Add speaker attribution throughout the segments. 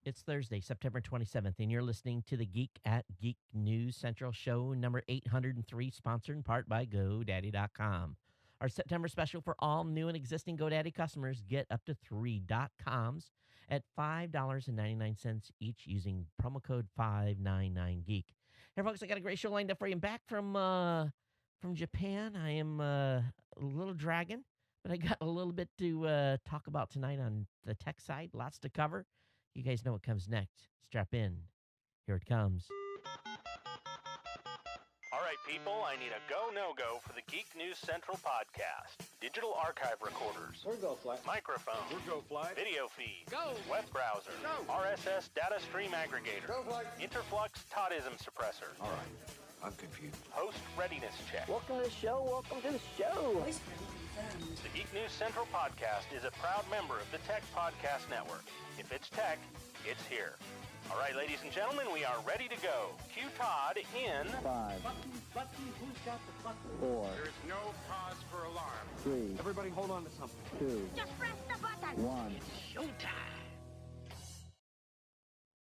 Speaker 1: It's Thursday, September 27th, and you're listening to the Geek at Geek News Central show number 803, sponsored in part by GoDaddy.com. Our September special for all new and existing GoDaddy customers, get up to three .coms at $5.99 each using promo code 599geek. Hey, folks, I got a great show lined up for you. I'm back from Japan. I am a little dragging, but I got a little bit to talk about tonight on the tech side. Lots to cover. You guys know what comes next. Strap in. Here it comes.
Speaker 2: All right, people, I need a go, no-go for the Geek News Central podcast. Digital archive recorders.
Speaker 3: We're go fly.
Speaker 2: Microphone.
Speaker 3: We're go fly.
Speaker 2: Video feed.
Speaker 3: Go.
Speaker 2: Web browser.
Speaker 3: Go.
Speaker 2: RSS data stream aggregator.
Speaker 3: Go fly.
Speaker 2: Interflux Toddism suppressor.
Speaker 3: All right, I'm confused.
Speaker 2: Host readiness check.
Speaker 4: Welcome to the show. Welcome to the show.
Speaker 2: The Geek News Central podcast is a proud member of the Tech Podcast Network. If it's tech, it's here. All right, ladies and gentlemen, we are ready to go. Cue Todd in
Speaker 4: 5,
Speaker 5: Button, who's got the button?
Speaker 4: 4,
Speaker 3: There's no cause for alarm.
Speaker 4: 3,
Speaker 3: Everybody hold on to something.
Speaker 4: 2,
Speaker 5: Just press the button.
Speaker 4: 1.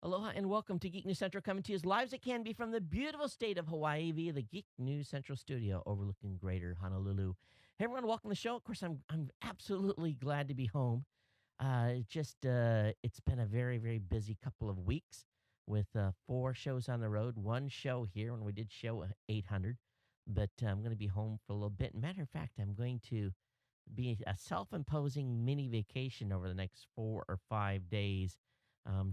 Speaker 1: Aloha and welcome to Geek News Central, coming to you as live as it can be from the beautiful state of Hawaii via the Geek News Central studio overlooking Greater Honolulu. Hey, everyone, welcome to the show. Of course, I'm absolutely glad to be home. It's been a very, very busy couple of weeks with 4 shows on the road, 1 show here when we did show 800, but I'm going to be home for a little bit. Matter of fact, I'm going to be a self-imposing mini vacation over the next 4 or 5 days.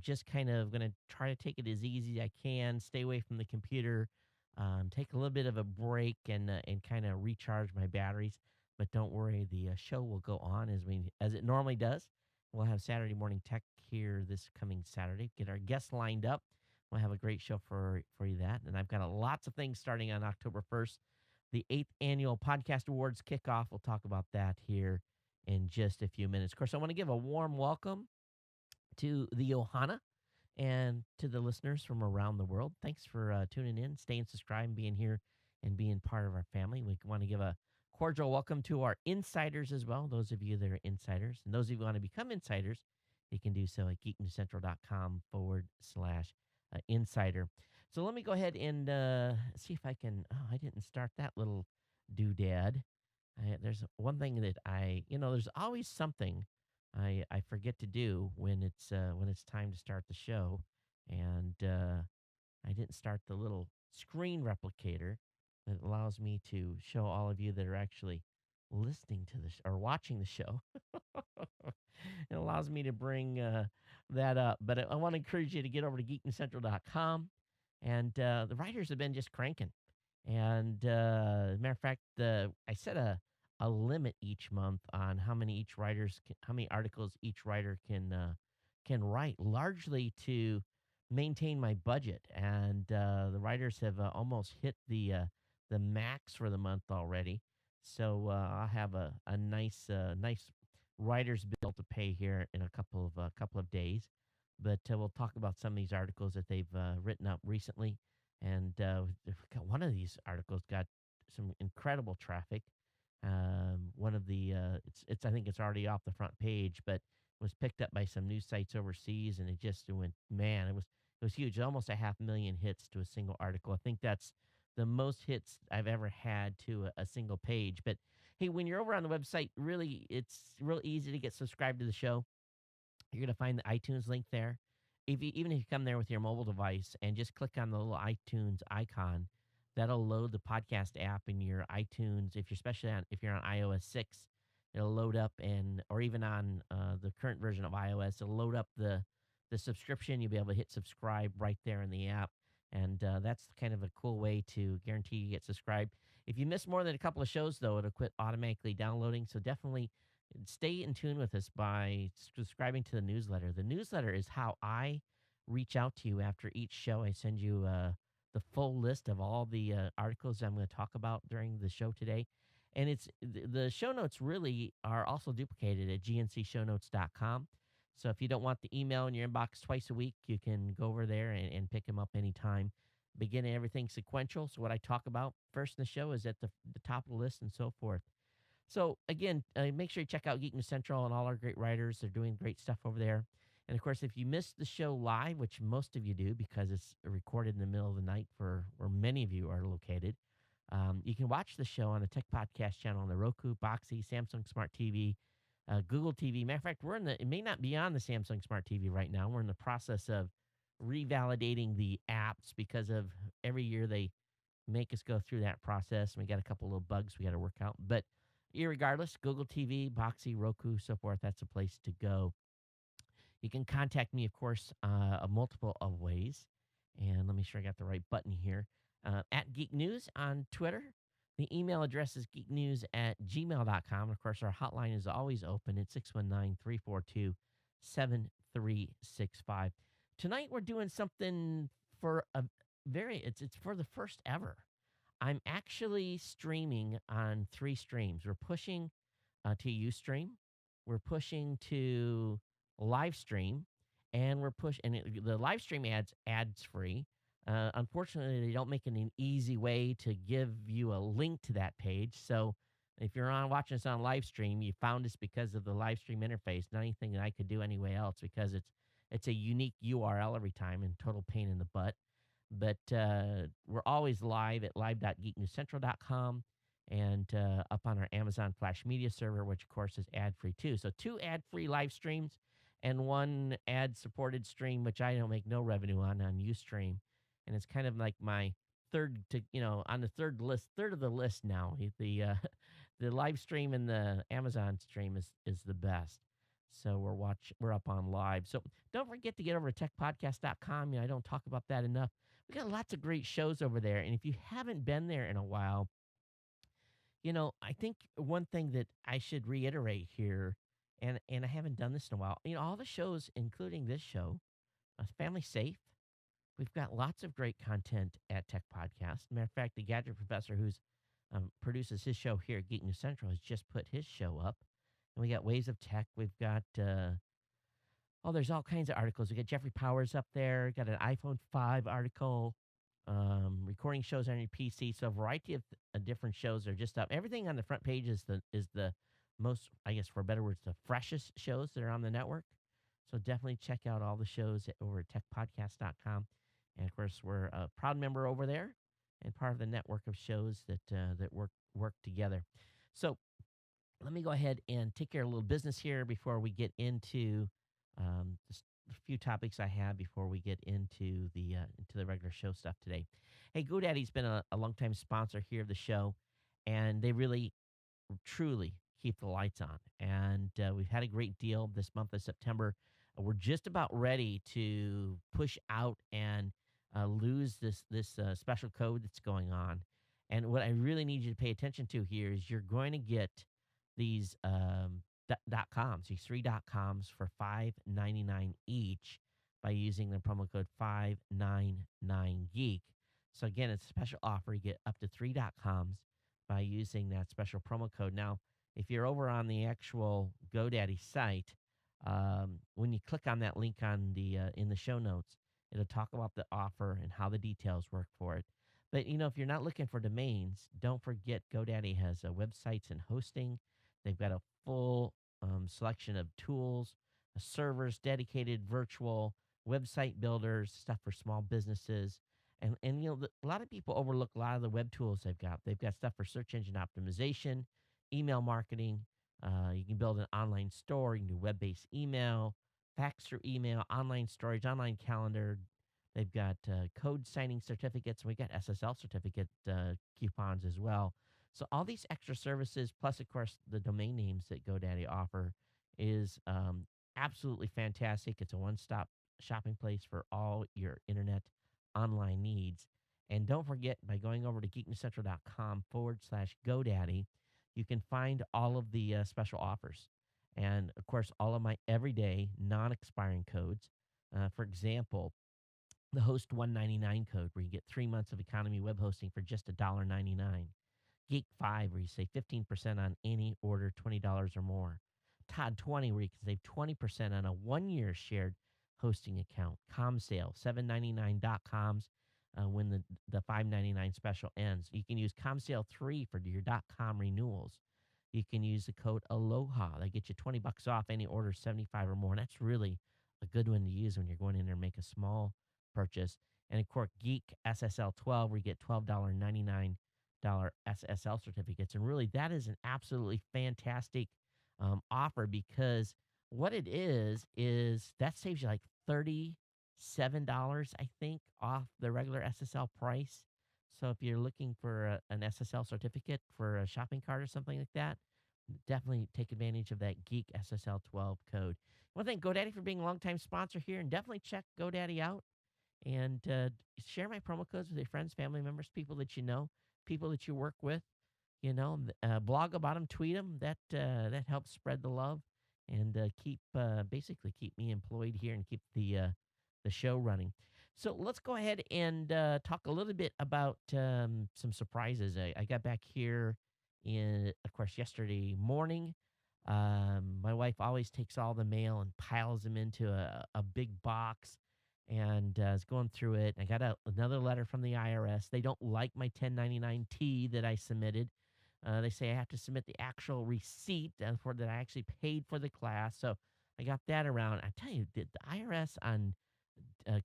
Speaker 1: Just kind of going to try to take it as easy as I can, stay away from the computer, take a little bit of a break and kind of recharge my batteries. But don't worry, the show will go on as it normally does. We'll have Saturday Morning Tech here this coming Saturday. Get our guests lined up. We'll have a great show for you that. And I've got lots of things starting on October 1st. The 8th Annual Podcast Awards kickoff. We'll talk about that here in just a few minutes. Of course, I want to give a warm welcome to the Ohana and to the listeners from around the world. Thanks for tuning in, staying subscribed, being here, and being part of our family. We want to give a cordial welcome to our insiders as well, those of you that are insiders. And those of you who want to become insiders, you can do so at geeknewscentral.com/insider. So let me go ahead and see if I can. Oh, I didn't start that little doodad. There's one thing that there's always something I forget to do when it's time to start the show. And I didn't start the little screen replicator that allows me to show all of you that are actually listening to this or watching the show. It allows me to bring that up. But I want to encourage you to get over to geeknewscentral.com. And the writers have been just cranking. And as a matter of fact, I set a limit each month on how many articles each writer can write, largely to maintain my budget. And the writers have almost hit the max for the month already. So I'll have a nice writer's bill to pay here in a couple of days. But we'll talk about some of these articles that they've written up recently. And one of these articles got some incredible traffic. One of the I think it's already off the front page, but was picked up by some news sites overseas, and it went, man, it was huge. Almost 500,000 hits to a single article. I think that's the most hits I've ever had to a single page. But hey, when you're over on the website, really, it's real easy to get subscribed to the show. You're going to find the iTunes link there. Even if you come there with your mobile device and just click on the little iTunes icon, that'll load the podcast app in your iTunes. If you're on iOS 6, it'll load up, or even on the current version of iOS, it'll load up the subscription. You'll be able to hit subscribe right there in the app. And that's kind of a cool way to guarantee you get subscribed. If you miss more than a couple of shows, though, it'll quit automatically downloading. So definitely stay in tune with us by subscribing to the newsletter. The newsletter is how I reach out to you after each show. I send you the full list of all the articles I'm going to talk about during the show today. And it's the show notes really are also duplicated at gncshownotes.com. So if you don't want the email in your inbox twice a week, you can go over there and pick them up anytime. Beginning everything sequential. So what I talk about first in the show is at the top of the list and so forth. So again, make sure you check out Geek News Central and all our great writers. They're doing great stuff over there. And of course, if you missed the show live, which most of you do because it's recorded in the middle of the night for where many of you are located, you can watch the show on the Tech Podcast channel on the Roku, Boxy, Samsung Smart TV, Google TV. Matter of fact, it may not be on the Samsung Smart TV right now. We're in the process of revalidating the apps because of every year they make us go through that process. We got a couple little bugs we got to work out. But irregardless, Google TV, Boxy, Roku, so forth, that's a place to go. You can contact me, of course, a multiple of ways. And let me sure I got the right button here. At Geek News on Twitter. The email address is geeknews@gmail.com. Of course, our hotline is always open at 619-342-7365. Tonight, we're doing something for it's for the first ever. I'm actually streaming on 3 streams. We're pushing to Ustream. We're pushing to live stream, and the live stream ads free. Unfortunately, they don't make it an easy way to give you a link to that page. So if you're watching us on live stream, you found us because of the live stream interface. Not anything that I could do anyway else because it's a unique URL every time and total pain in the butt. But we're always live at live.geeknewscentral.com and up on our Amazon Flash Media server, which, of course, is ad-free, too. So 2 ad-free live streams and 1 ad-supported stream, which I don't make no revenue on Ustream. And it's kind of like my on the third of the list now. The the live stream and the Amazon stream is the best. So we're up on live. So don't forget to get over to techpodcast.com. I don't talk about that enough. We got lots of great shows over there. And if you haven't been there in a while, I think one thing that I should reiterate here, and I haven't done this in a while, all the shows, including this show, Family Safe, we've got lots of great content at Tech Podcast. Matter of fact, the Gadget Professor, who's produces his show here at Geek News Central, has just put his show up. And we got Waves of Tech. We've got there's all kinds of articles. We got Jeffrey Powers up there. Got an iPhone 5 article. Recording shows on your PC. So a variety of different shows are just up. Everything on the front page is the most, I guess, for better words, the freshest shows that are on the network. So definitely check out all the shows over at techpodcast.com. And of course, we're a proud member over there and part of the network of shows that work together. So let me go ahead and take care of a little business here before we get into just a few topics I have before we get into the regular show stuff today. Hey, GoDaddy's been a longtime sponsor here of the show, and they really, truly keep the lights on. And we've had a great deal this month of September. We're just about ready to push out and lose this special code that's going on. And what I really need you to pay attention to here is you're going to get these .coms, these 3 .coms for $5.99 each by using the promo code 599geek. So again, it's a special offer. You get up to 3 .coms by using that special promo code. Now, if you're over on the actual GoDaddy site, when you click on that link on the in the show notes, it'll talk about the offer and how the details work for it. But if you're not looking for domains, don't forget GoDaddy has websites and hosting. They've got a full selection of tools, servers, dedicated virtual website builders, stuff for small businesses. And a lot of people overlook a lot of the web tools they've got. They've got stuff for search engine optimization, email marketing. You can build an online store. You can do web-based email, fax through email, online storage, online calendar. They've got code signing certificates. And we got SSL certificate coupons as well. So all these extra services, plus, of course, the domain names that GoDaddy offer is absolutely fantastic. It's a one-stop shopping place for all your internet online needs. And don't forget, by going over to geeknewscentral.com/GoDaddy, you can find all of the special offers. And, of course, all of my everyday non-expiring codes. For example, the Host 199 code, where you get 3 months of economy web hosting for just $1.99. Geek 5, where you save 15% on any order $20 or more. Todd 20, where you can save 20% on a 1-year shared hosting account. ComSale, $7.99 when the $5.99 special ends. You can use ComSale 3 for your .com renewals. You can use the code ALOHA. That gets you $20 off any order 75 or more. And that's really a good one to use when you're going in there and make a small purchase. And of course, Geek SSL 12, where you get $12.99 SSL certificates. And really, that is an absolutely fantastic offer because what it is that saves you like $37, I think, off the regular SSL price. So if you're looking for an SSL certificate for a shopping cart or something like that, definitely take advantage of that Geek SSL 12 code. I want to thank GoDaddy for being a longtime sponsor here, and definitely check GoDaddy out and share my promo codes with your friends, family members, people that you know, people that you work with. Blog about them, tweet them. That helps spread the love and keep basically keep me employed here and keep the show running. So let's go ahead and talk a little bit about some surprises. I got back here of course, yesterday morning. My wife always takes all the mail and piles them into a big box and is going through it. I got another letter from the IRS. They don't like my 1099-T that I submitted. They say I have to submit the actual receipt for that I actually paid for the class. So I got that around. I tell you, the IRS on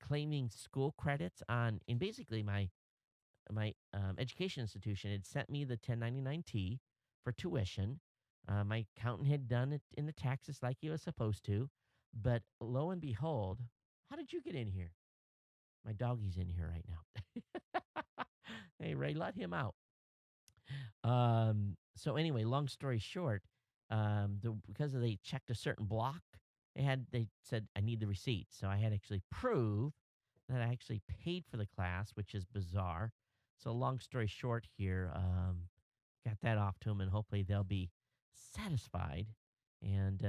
Speaker 1: claiming school credits on, and basically my education institution had sent me the 1099-T for tuition. My accountant had done it in the taxes like he was supposed to. But lo and behold, how did you get in here? My doggy's in here right now. Hey, Ray, let him out. So anyway, long story short, because they checked a certain block, they said I need the receipt. So I had to actually prove that I actually paid for the class, which is bizarre. So long story short here, got that off to them, and hopefully they'll be satisfied and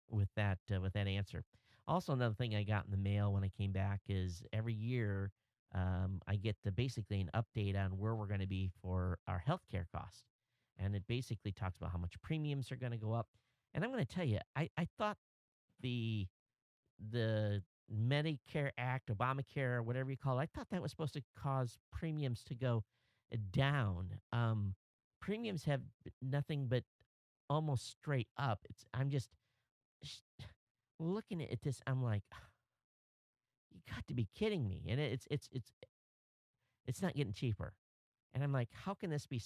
Speaker 1: with that answer. Also, another thing I got in the mail when I came back is every year I get basically an update on where we're going to be for our healthcare costs, and it basically talks about how much premiums are going to go up. And I'm going to tell you, I thought the the Medicare Act, Obamacare, whatever you call it, I thought that was supposed to cause premiums to go down. Premiums have nothing but almost straight up. I'm just sh- looking at this. I'm like, you got to be kidding me! And it's not getting cheaper. And I'm like, how can this be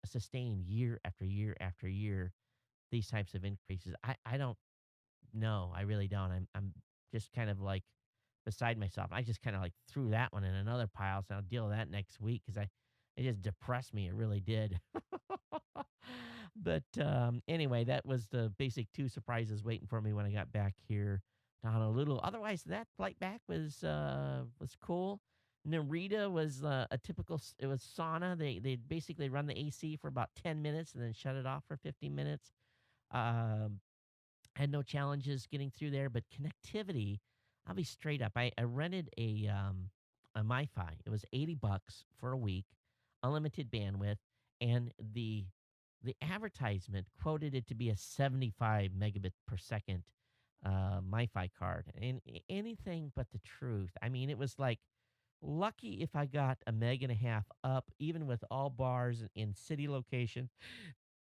Speaker 1: sustained year after year after year? These types of increases. I don't know. I really don't. I'm just kind of like beside myself. I just kind of like threw that one in another pile, so I'll deal with that next week because it just depressed me. It really did. But anyway, that was the basic two surprises waiting for me when I got back here to Honolulu. Otherwise, that flight back was cool. Narita was a typical. It was sauna. They basically run the AC for about 10 minutes and then shut it off for 15 minutes. Um, had no challenges getting through there, but connectivity, I'll be straight up. I rented a MiFi. It was $80 for a week, unlimited bandwidth, and the advertisement quoted it to be a 75 megabit per second MiFi card, and anything but the truth. I mean, it was like lucky if I got a meg and a half up, even with all bars in city location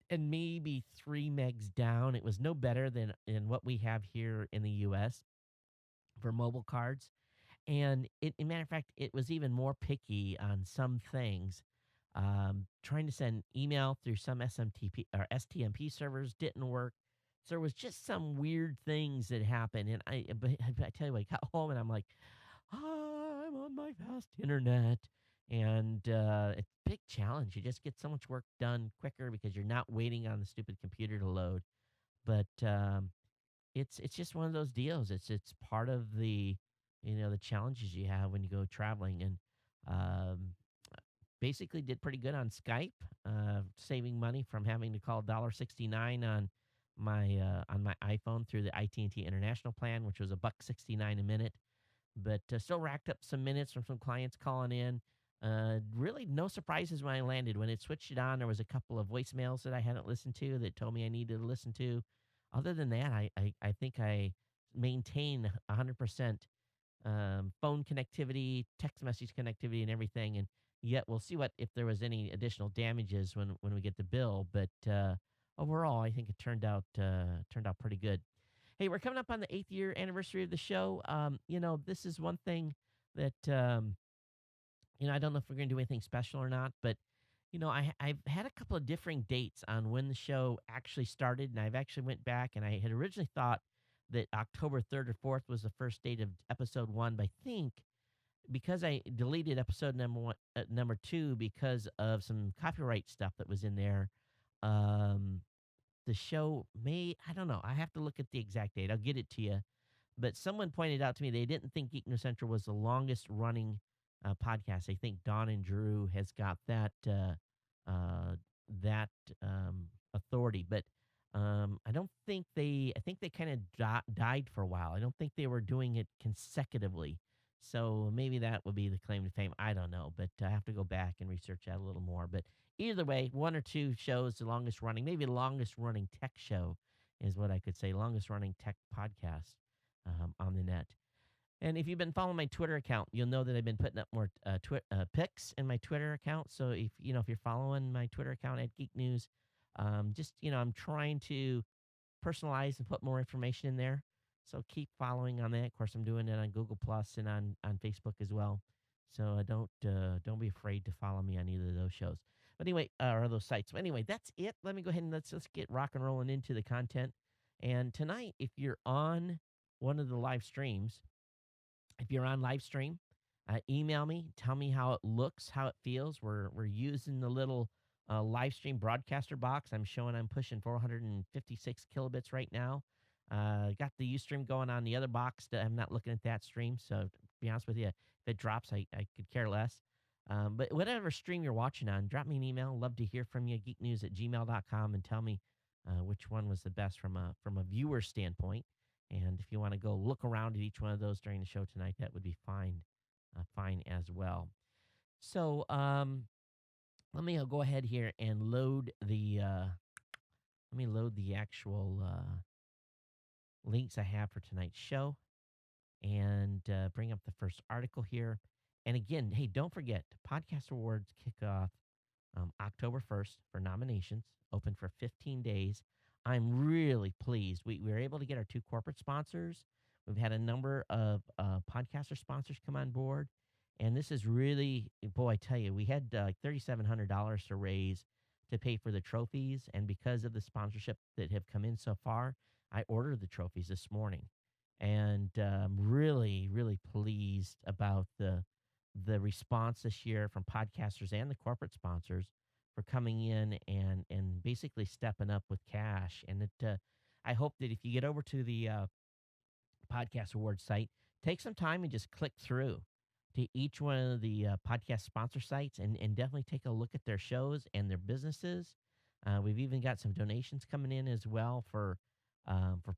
Speaker 1: and maybe 3 megs down. It was no better than in what we have here in the US for mobile cards. And in matter of fact, it was even more picky on some things. Trying to send email through some SMTP or STMP servers didn't work. So there was just some weird things that happened. And I tell you, I got home and I'm like, I'm on my fast internet. And it's a big challenge. You just get so much work done quicker because you're not waiting on the stupid computer to load. But it's just one of those deals. It's part of the challenges you have when you go traveling. And um, basically did pretty good on Skype, saving money from having to call $1.69 on my iPhone through the AT&T International plan, which was a buck 69 a minute. But still racked up some minutes from some clients calling in. Really no surprises when I landed. When it switched it on, there was a couple of voicemails that I hadn't listened to that told me I needed to listen to. Other than that, I think I maintain 100% phone connectivity, text message connectivity, and everything. And yet we'll see what if there was any additional damages when we get the bill. But overall, I think it turned out pretty good. Hey, we're coming up on the 8th year anniversary of the show. This is one thing that I don't know if we're going to do anything special or not, but I've had a couple of differing dates on when the show actually started, and I've actually went back and I had originally thought that October 3rd or 4th was the first date of episode 1, but I think because I deleted episode number 2 because of some copyright stuff that was in there, um, the show may I don't know. I have to look at the exact date. I'll get it to you, but someone pointed out to me they didn't think Geek News Central was the longest running podcast. They think Don and Drew has got uh, that authority, but I don't think they. I think they kind of died for a while. I don't think they were doing it consecutively. So maybe that would be the claim to fame. I don't know, but I have to go back and research that a little more. But either way, one or two shows, the longest running, maybe the longest running tech show is what I could say, longest running tech podcast on the net. And if you've been following my Twitter account, you'll know that I've been putting up more pics in my Twitter account. So if you're following my Twitter account at Geek News, just I'm trying to personalize and put more information in there. So keep following on that. Of course, I'm doing it on Google Plus and on Facebook as well. So don't be afraid to follow me on either of those shows. But anyway, or those sites. But anyway, that's it. Let me go ahead and let's get rock and rolling into the content. And tonight, if you're on one of the live streams, if you're on live stream, email me. Tell me how it looks, how it feels. We're using the little live stream broadcaster box. I'm pushing 456 kilobits right now. Got the Ustream going on the other box. I'm not looking at that stream. So to be honest with you, if it drops, I could care less. But whatever stream you're watching on, drop me an email. Love to hear from you. Geeknews@gmail.com, and tell me which one was the best from a viewer standpoint. And if you want to go look around at each one of those during the show tonight, that would be fine as well. So let me go ahead here and load the actual links I have for tonight's show, and bring up the first article here. And again, hey, don't forget, podcast awards kick off October 1st for nominations, open for 15 days. I'm really pleased. We were able to get our two corporate sponsors. We've had a number of podcaster sponsors come on board. And this is really, boy, I tell you, we had like $3,700 to raise to pay for the trophies. And because of the sponsorship that have come in so far, I ordered the trophies this morning. And really, really pleased about the response this year from podcasters and the corporate sponsors for coming in and basically stepping up with cash. And I hope that if you get over to the podcast awards site, take some time and just click through to each one of the podcast sponsor sites and definitely take a look at their shows and their businesses. We've even got some donations coming in as well for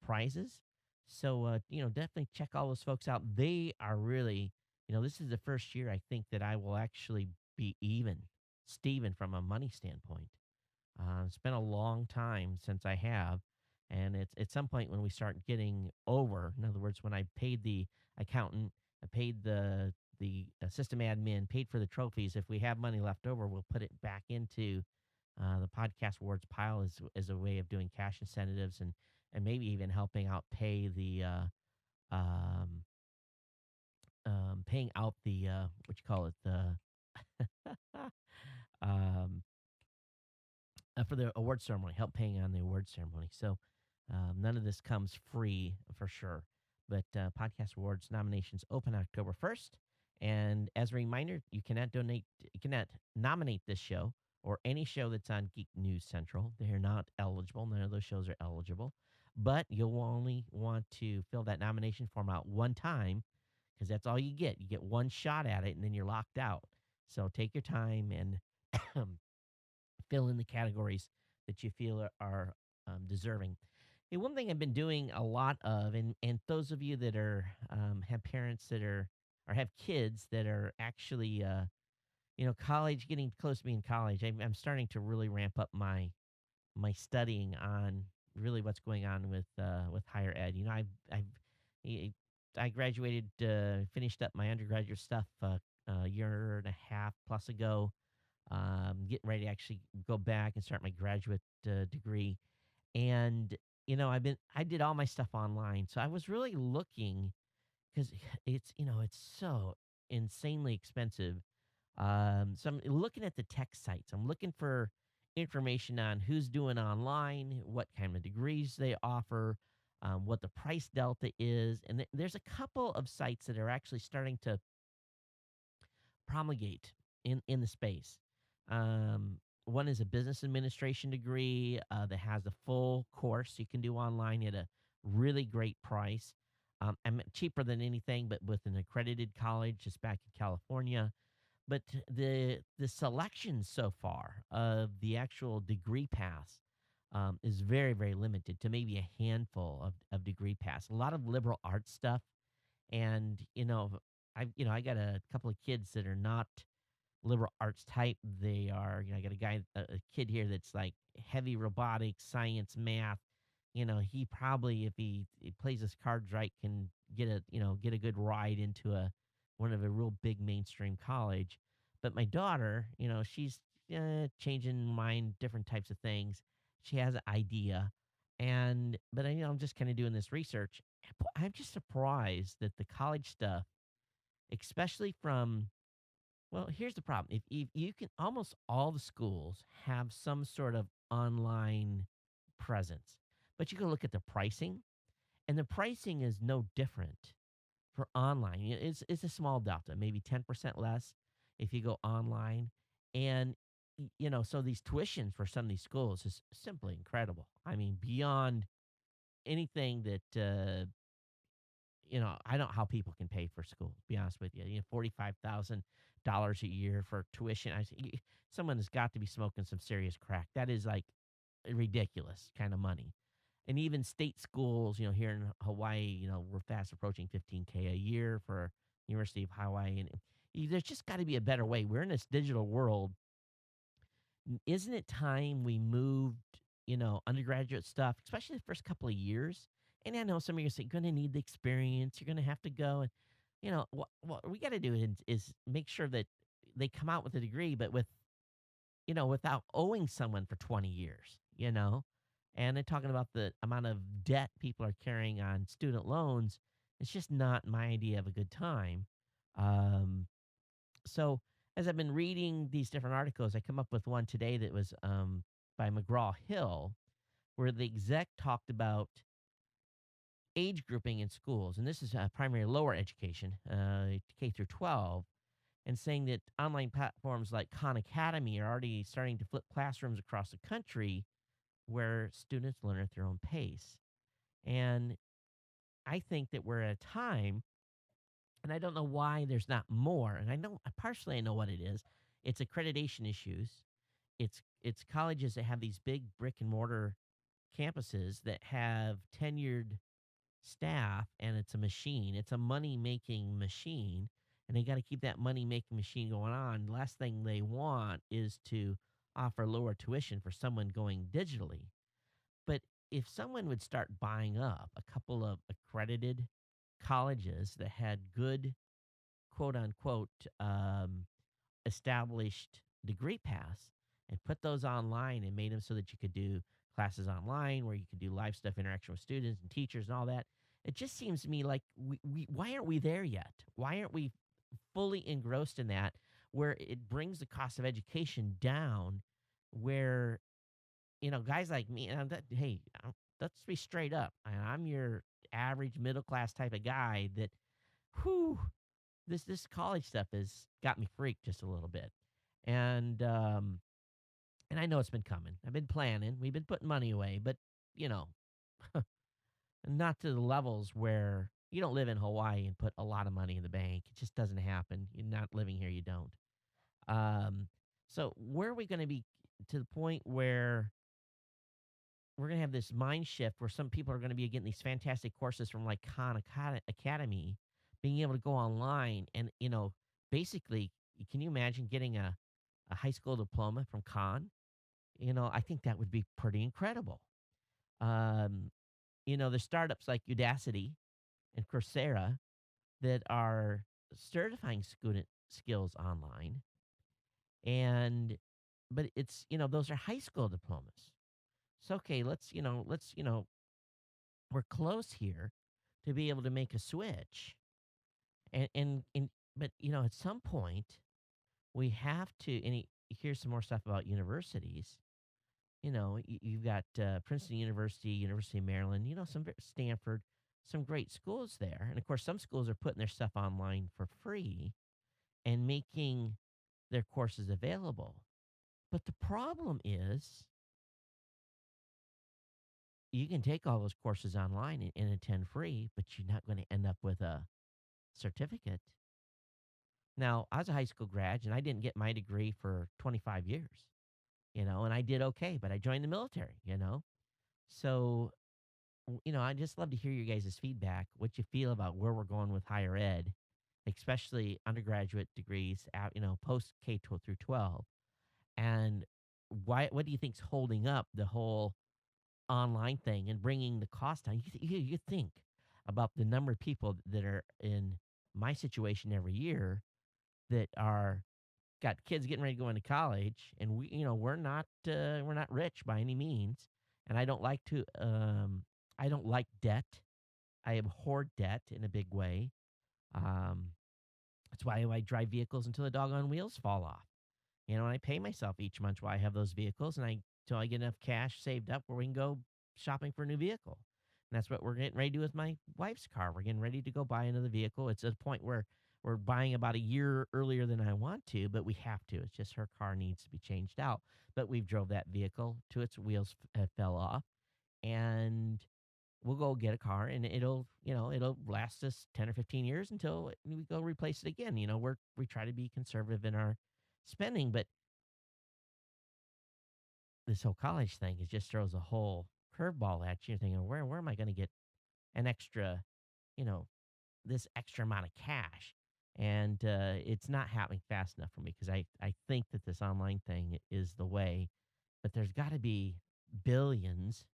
Speaker 1: prizes. So definitely check all those folks out. They are really, this is the first year I think that I will actually be Steven, from a money standpoint. It's been a long time since I have, and it's at some point when we start getting over. In other words, when I paid the accountant, I paid the system admin, paid for the trophies. If we have money left over, we'll put it back into the podcast awards pile as a way of doing cash incentives and maybe even helping out pay the um, paying out the what you call it the um, for the award ceremony, help paying on the award ceremony. So none of this comes free for sure. But Podcast Awards nominations open October 1st. And as a reminder, you cannot nominate this show or any show that's on Geek News Central. They're not eligible. None of those shows are eligible. But you'll only want to fill that nomination form out one time because that's all you get. You get one shot at it, and then you're locked out. So take your time and fill in the categories that you feel are deserving. Hey, one thing I've been doing a lot of, and those of you that are have parents that are or have kids that are actually college, getting close to being college, I'm starting to really ramp up my studying on really what's going on with higher ed. I I graduated, finished up my undergraduate stuff a year and a half plus ago. Getting ready to actually go back and start my graduate degree. And I did all my stuff online. So I was really looking because it's so insanely expensive. So I'm looking at the tech sites. I'm looking for information on who's doing online, what kind of degrees they offer, what the price delta is, and there's a couple of sites that are actually starting to promulgate in the space. One is a business administration degree that has a full course you can do online at a really great price. Cheaper than anything, but with an accredited college just back in California. But the selection so far of the actual degree paths is very, very limited to maybe a handful of degree paths. A lot of liberal arts stuff, and I got a couple of kids that are not liberal arts type. They are, I got a kid here that's like heavy robotics, science, math. He probably, if he plays his cards right, can get a good ride into one of a real big mainstream college. But my daughter, she's changing mind, different types of things. She has an idea, but I'm just kind of doing this research. I'm just surprised that the college stuff, especially from well, here's the problem. If you can almost all the schools have some sort of online presence, but you can look at the pricing, and the pricing is no different for online. It's a small delta, maybe 10% less if you go online. And so these tuitions for some of these schools is simply incredible. I mean, beyond anything that I don't know how people can pay for school, to be honest with you. $45,000 a year for tuition. Someone has got to be smoking some serious crack. That is like ridiculous kind of money. And even state schools, here in Hawaii, we're fast approaching 15K a year for University of Hawaii. And there's just got to be a better way. We're in this digital world. Isn't it time we moved, undergraduate stuff, especially the first couple of years? And I know some of you say, you're going to need the experience. You're going to have to go. And, what we got to do is make sure that they come out with a degree, but without owing someone for 20 years, And they're talking about the amount of debt people are carrying on student loans. It's just not my idea of a good time. Um, so as I've been reading these different articles, I come up with one today that was by McGraw Hill, where the exec talked about age grouping in schools, and this is primary lower education, K through 12, and saying that online platforms like Khan Academy are already starting to flip classrooms across the country where students learn at their own pace. And I think that we're at a time, and I don't know why there's not more. And partially I know what it is. It's accreditation issues. It's colleges that have these big brick and mortar campuses that have tenured staff, and it's a machine. It's a money making machine, and they got to keep that money making machine going on. The last thing they want is to offer lower tuition for someone going digitally. But if someone would start buying up a couple of accredited colleges that had good quote unquote established degree paths and put those online and made them so that you could do classes online where you could do live stuff, interaction with students and teachers and all that. It just seems to me like why aren't we there yet? Why aren't we fully engrossed in that where it brings the cost of education down where, guys like me, hey, let's be straight up. I'm your average middle class type of guy that, whew, this college stuff has got me freaked just a little bit. And I know it's been coming. I've been planning. We've been putting money away, but you know, not to the levels where you don't live in Hawaii and put a lot of money in the bank. It just doesn't happen. You're not living here, you don't. Um, so where are we going to be to the point where we're going to have this mind shift where some people are going to be getting these fantastic courses from like Academy, being able to go online and, basically, can you imagine getting a high school diploma from Khan? I think that would be pretty incredible. Um, there's startups like Udacity and Coursera that are certifying student skills online. But it's, those are high school diplomas. So, okay, let's we're close here to be able to make a switch. And but at some point we have to. Here's some more stuff about universities. You've got Princeton University, University of Maryland, Stanford, some great schools there. And of course, some schools are putting their stuff online for free and making their courses available. But the problem is, you can take all those courses online and attend free, but you're not going to end up with a certificate. Now, I was a high school grad and I didn't get my degree for 25 years, and I did okay, but I joined the military. So, I just love to hear your guys' feedback, what you feel about where we're going with higher ed, especially undergraduate degrees out, post K through 12. And what do you think's holding up the whole online thing and bringing the cost down? You think about the number of people that are in my situation every year that are got kids getting ready to go into college, and we're not rich by any means, and I don't like debt. I abhor debt in a big way. Um, that's why I drive vehicles until the doggone wheels fall off. And I pay myself each month while I have those vehicles, and till I get enough cash saved up where we can go shopping for a new vehicle. And that's what we're getting ready to do with my wife's car. We're getting ready to go buy another vehicle. It's at a point where we're buying about a year earlier than I want to, but we have to. It's just her car needs to be changed out. But we've drove that vehicle to its wheels fell off, and we'll go get a car, and it'll last us 10 or 15 years until we go replace it again. We try to be conservative in our spending, but this whole college thing, it just throws a whole curveball at you. You're thinking, where am I going to get an extra, you know, this extra amount of cash? And it's not happening fast enough for me, because I think that this online thing is the way, but there's got to be billions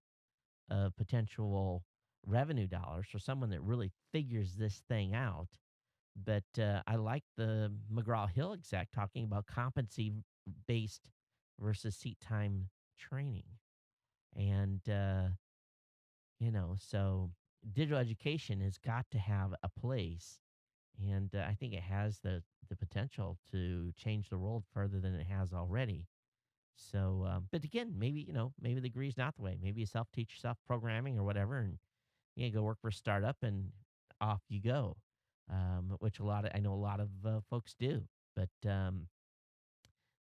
Speaker 1: of potential revenue dollars for someone that really figures this thing out. But I like the McGraw Hill exec talking about competency based versus seat time training. And, so digital education has got to have a place. And I think it has the potential to change the world further than it has already. So, but again, maybe the degree's not the way. Maybe you self teach yourself programming or whatever, and you go work for a startup and off you go. Which I know a lot of folks do. But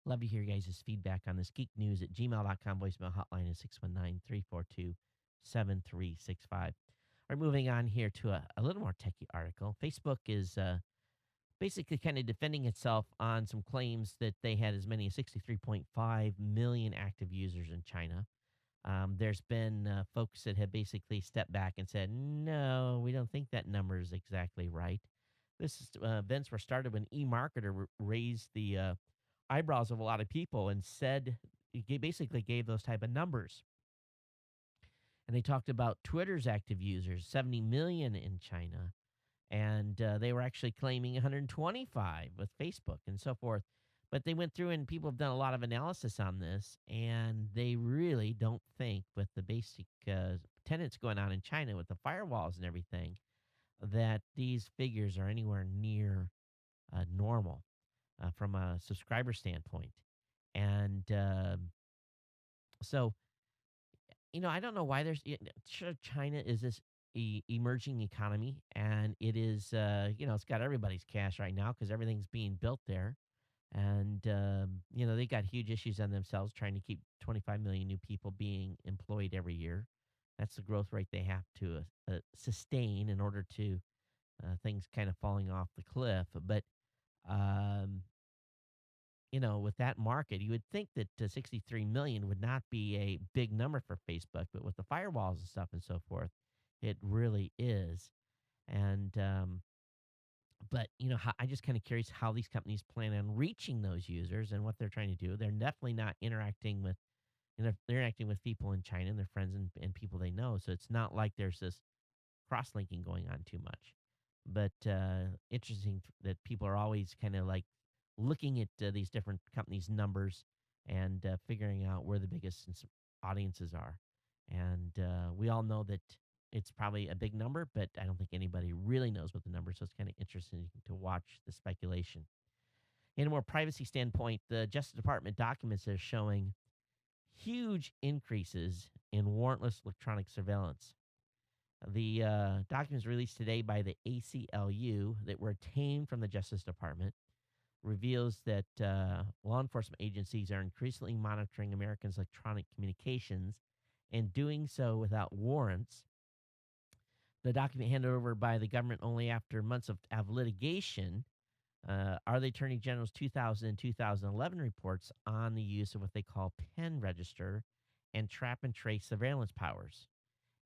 Speaker 1: love to hear your guys' feedback on this. Geeknews at gmail.com. Voicemail hotline is 619-342-7365. We're moving on here to a little more techie article. Facebook is basically kind of defending itself on some claims that they had as many as 63.5 million active users in China. There's been folks that have basically stepped back and said, no, we don't think that number is exactly right. Events were started when eMarketer raised the eyebrows of a lot of people and said, he basically gave those type of numbers. And they talked about Twitter's active users, 70 million in China. And they were actually claiming 125 with Facebook and so forth. But they went through, and people have done a lot of analysis on this, and they really don't think, with the basic tenets going on in China with the firewalls and everything, that these figures are anywhere near normal from a subscriber standpoint. And so, I don't know why sure, China is this emerging economy, and it is, it's got everybody's cash right now because everything's being built there. And, they got huge issues on themselves trying to keep 25 million new people being employed every year. That's the growth rate they have to sustain in order to things kind of falling off the cliff. But, um, with that market, you would think that 63 million would not be a big number for Facebook, but with the firewalls and stuff and so forth, it really is. And, but I'm just kind of curious how these companies plan on reaching those users and what they're trying to do. They're definitely not interacting with, they're interacting with people in China and their friends and people they know. So it's not like there's this cross linking going on too much. But interesting that people are always kind of like looking at these different companies' numbers and figuring out where the biggest audiences are. And we all know that it's probably a big number, but I don't think anybody really knows what the number is. So it's kind of interesting to watch the speculation. In a more privacy standpoint, the Justice Department documents are showing huge increases in warrantless electronic surveillance. The documents released today by the ACLU that were obtained from the Justice Department reveals that law enforcement agencies are increasingly monitoring Americans' electronic communications and doing so without warrants. The document handed over by the government only after months of litigation are the Attorney General's 2000 and 2011 reports on the use of what they call pen register and trap and trace surveillance powers.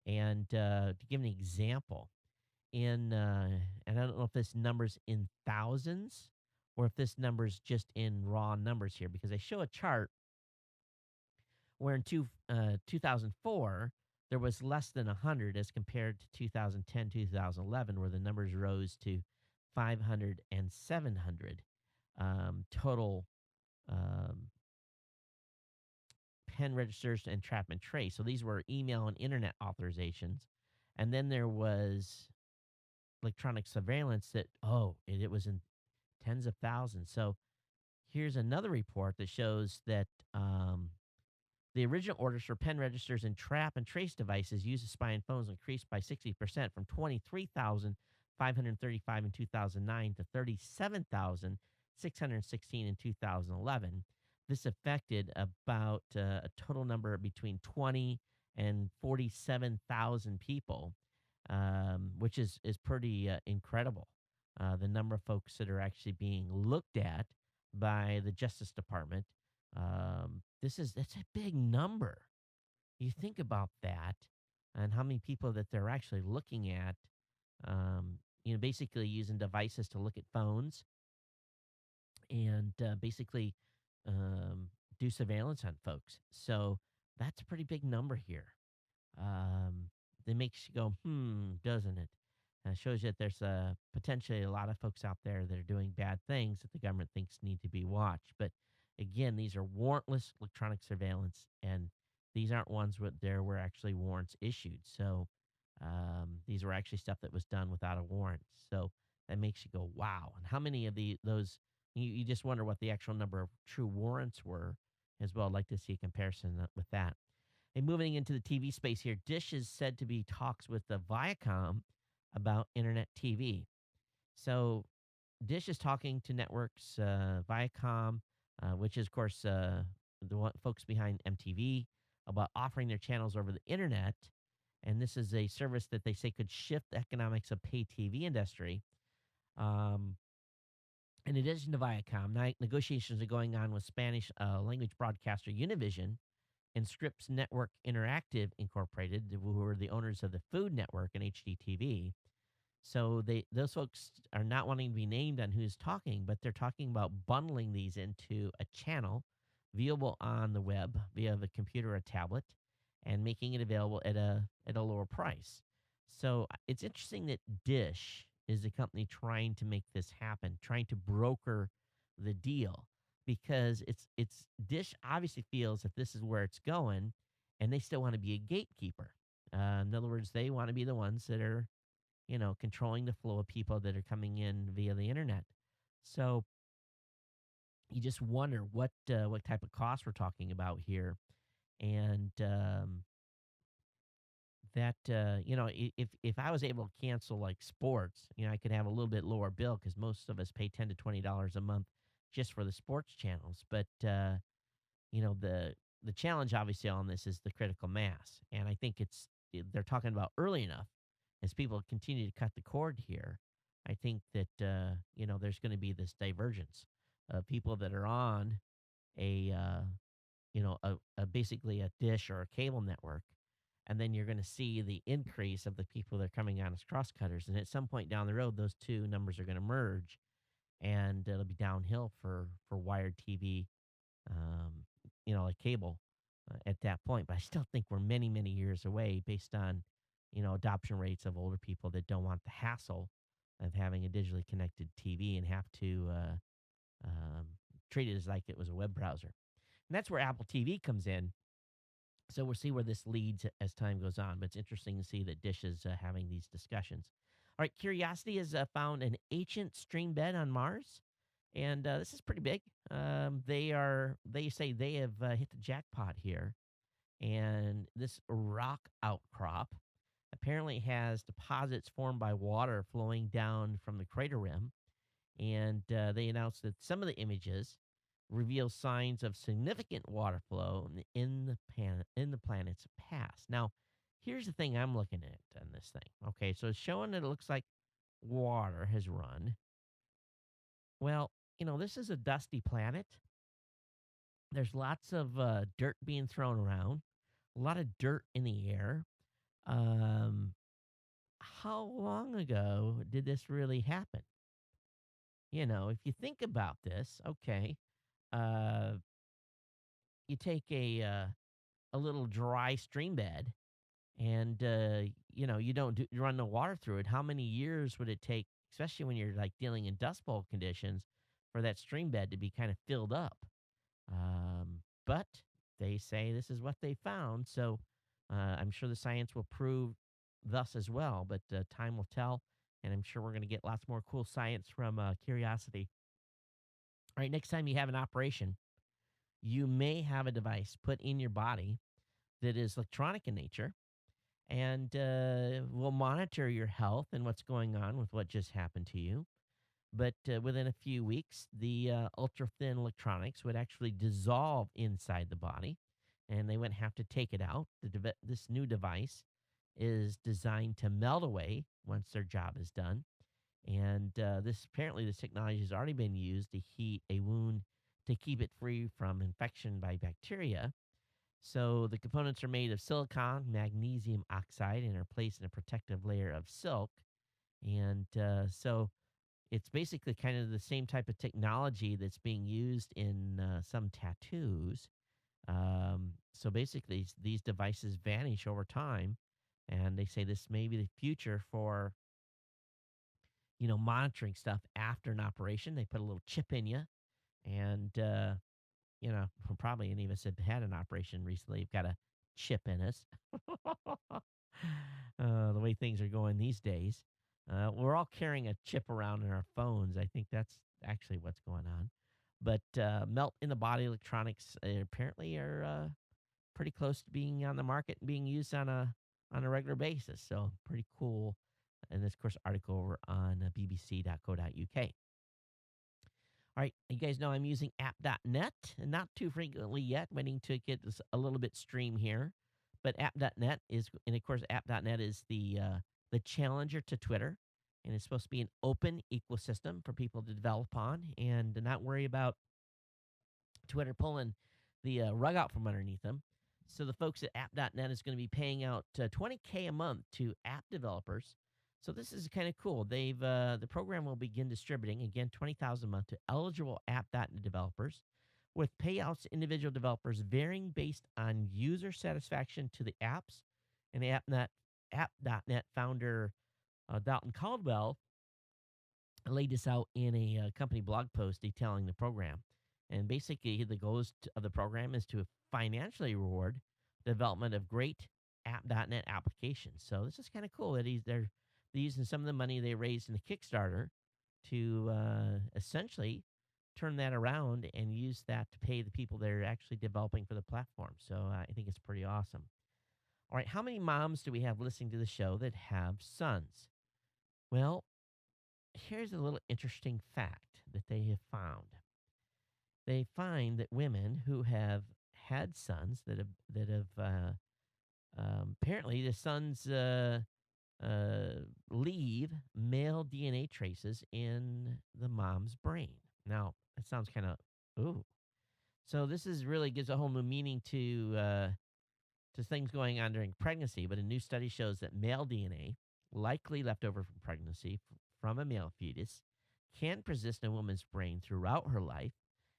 Speaker 1: And to give an example, and I don't know if this number's in thousands or if this number's just in raw numbers here, because I show a chart where in 2004, there was less than 100 as compared to 2010, 2011, where the numbers rose to 500 and 700 total um, pen registers and trap and trace. So these were email and internet authorizations. And then there was electronic surveillance that, it was in tens of thousands. So here's another report that shows that the original orders for pen registers and trap and trace devices used to spy on phones increased by 60% from 23,535 in 2009 to 37,616 in 2011. This affected about a total number between 20 and 47,000 people, which is pretty incredible. The number of folks that are actually being looked at by the Justice Department. That's a big number. You think about that and how many people that they're actually looking at, basically using devices to look at phones and basically um, do surveillance on folks. So that's a pretty big number here. That makes you go, doesn't it? Shows you that there's potentially a lot of folks out there that are doing bad things that the government thinks need to be watched. But again, these are warrantless electronic surveillance, and these aren't ones where there were actually warrants issued. So these were actually stuff that was done without a warrant. So that makes you go, wow. And how many of those, you just wonder what the actual number of true warrants were as well. I'd like to see a comparison with that. And moving into the TV space here, Dish is said to be talks with the Viacom about internet TV. So Dish is talking to networks, Viacom, which is, of course, folks behind MTV, about offering their channels over the internet. And this is a service that they say could shift the economics of pay TV industry. Um, in addition to Viacom, negotiations are going on with Spanish language broadcaster Univision and Scripps Network Interactive Incorporated, who are the owners of the Food Network and HDTV. So those folks are not wanting to be named on who's talking, but they're talking about bundling these into a channel viewable on the web via the computer or tablet and making it available at a lower price. So it's interesting that Dish is the company trying to make this happen, trying to broker the deal because it's Dish obviously feels that this is where it's going and they still want to be a gatekeeper. In other words, they want to be the ones that are controlling the flow of people that are coming in via the internet. So you just wonder what type of costs we're talking about here, and if I was able to cancel like sports, I could have a little bit lower bill because most of us pay $10 to $20 a month just for the sports channels. But the challenge obviously on this is the critical mass, and I think they're talking about early enough as people continue to cut the cord here. I think that there's going to be this divergence of people that are on a basically a dish or a cable network, and then you're going to see the increase of the people that are coming on as crosscutters, and at some point down the road, those two numbers are going to merge, and it'll be downhill for wired TV, like cable at that point. But I still think we're many, many years away based on, adoption rates of older people that don't want the hassle of having a digitally connected TV and have to um, treat it as like it was a web browser. And that's where Apple TV comes in. So we'll see where this leads as time goes on. But it's interesting to see that Dish is having these discussions. All right, Curiosity has found an ancient stream bed on Mars, and this is pretty big. They say they have hit the jackpot here, and this rock outcrop apparently has deposits formed by water flowing down from the crater rim, and they announced that some of the images reveal signs of significant water flow in the planet's past. Now, here's the thing I'm looking at on this thing. Okay, so it's showing that it looks like water has run. Well, this is a dusty planet. There's lots of dirt being thrown around, a lot of dirt in the air. Um, how long ago did this really happen? If you think about this, okay, uh, you take a little dry stream bed, and you don't you run no water through it. How many years would it take, especially when you're like dealing in dust bowl conditions, for that stream bed to be kind of filled up? But they say this is what they found, so I'm sure the science will prove thus as well. But time will tell, and I'm sure we're going to get lots more cool science from Curiosity. All right, next time you have an operation, you may have a device put in your body that is electronic in nature and will monitor your health and what's going on with what just happened to you. But within a few weeks, the ultra thin electronics would actually dissolve inside the body, and they wouldn't have to take it out. This new device is designed to melt away once their job is done. And this technology has already been used to heat a wound to keep it free from infection by bacteria. So the components are made of silicon, magnesium oxide, and are placed in a protective layer of silk. And so it's basically kind of the same type of technology that's being used in some tattoos. So basically, these devices vanish over time, and they say this may be the future for monitoring stuff after an operation. They put a little chip in you, and probably any of us have had an operation recently. You've got a chip in us. The way things are going these days, we're all carrying a chip around in our phones. I think that's actually what's going on. But melt in the body electronics apparently are pretty close to being on the market and being used on a regular basis. So pretty cool. And this, of course, article over on bbc.co.uk. All right, you guys know I'm using app.net, and not too frequently yet, waiting to get this a little bit stream here. But app.net is, and of course, app.net is the challenger to Twitter, and it's supposed to be an open ecosystem for people to develop on and to not worry about Twitter pulling the rug out from underneath them. So the folks at app.net is going to be paying out $20K a month to app developers. So this is kind of cool. The program will begin distributing again 20,000 a month to eligible app.net developers, with payouts to individual developers varying based on user satisfaction to the apps. And app.net founder Dalton Caldwell laid this out in a company blog post detailing the program. And basically, the goals of the program is to financially reward the development of great app.net applications. So this is kind of cool that they're using some of the money they raised in the Kickstarter to essentially turn that around and use that to pay the people that are actually developing for the platform. So I think it's pretty awesome. All right, how many moms do we have listening to the show that have sons? Well, here's a little interesting fact that they have found. They find that women who have had sons apparently the sons leave male DNA traces in the mom's brain. Now that sounds kind of ooh. So this is really gives a whole new meaning to things going on during pregnancy. But a new study shows that male DNA, likely left over from pregnancy from a male fetus, can persist in a woman's brain throughout her life.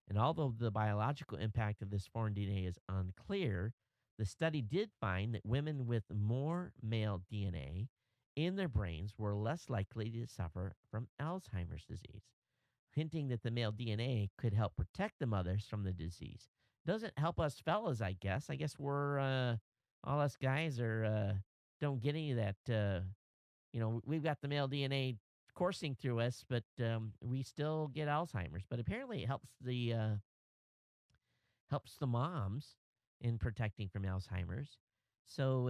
Speaker 1: And although the biological impact of this foreign DNA is unclear, the study did find that women with more male DNA in their brains were less likely to suffer from Alzheimer's disease, hinting that the male DNA could help protect the mothers from the disease. doesn't help us fellas, I guess. I guess we're all us guys are don't get any of that. We've got the male DNA coursing through us, but we still get Alzheimer's. But apparently, it helps the moms in protecting from Alzheimer's. So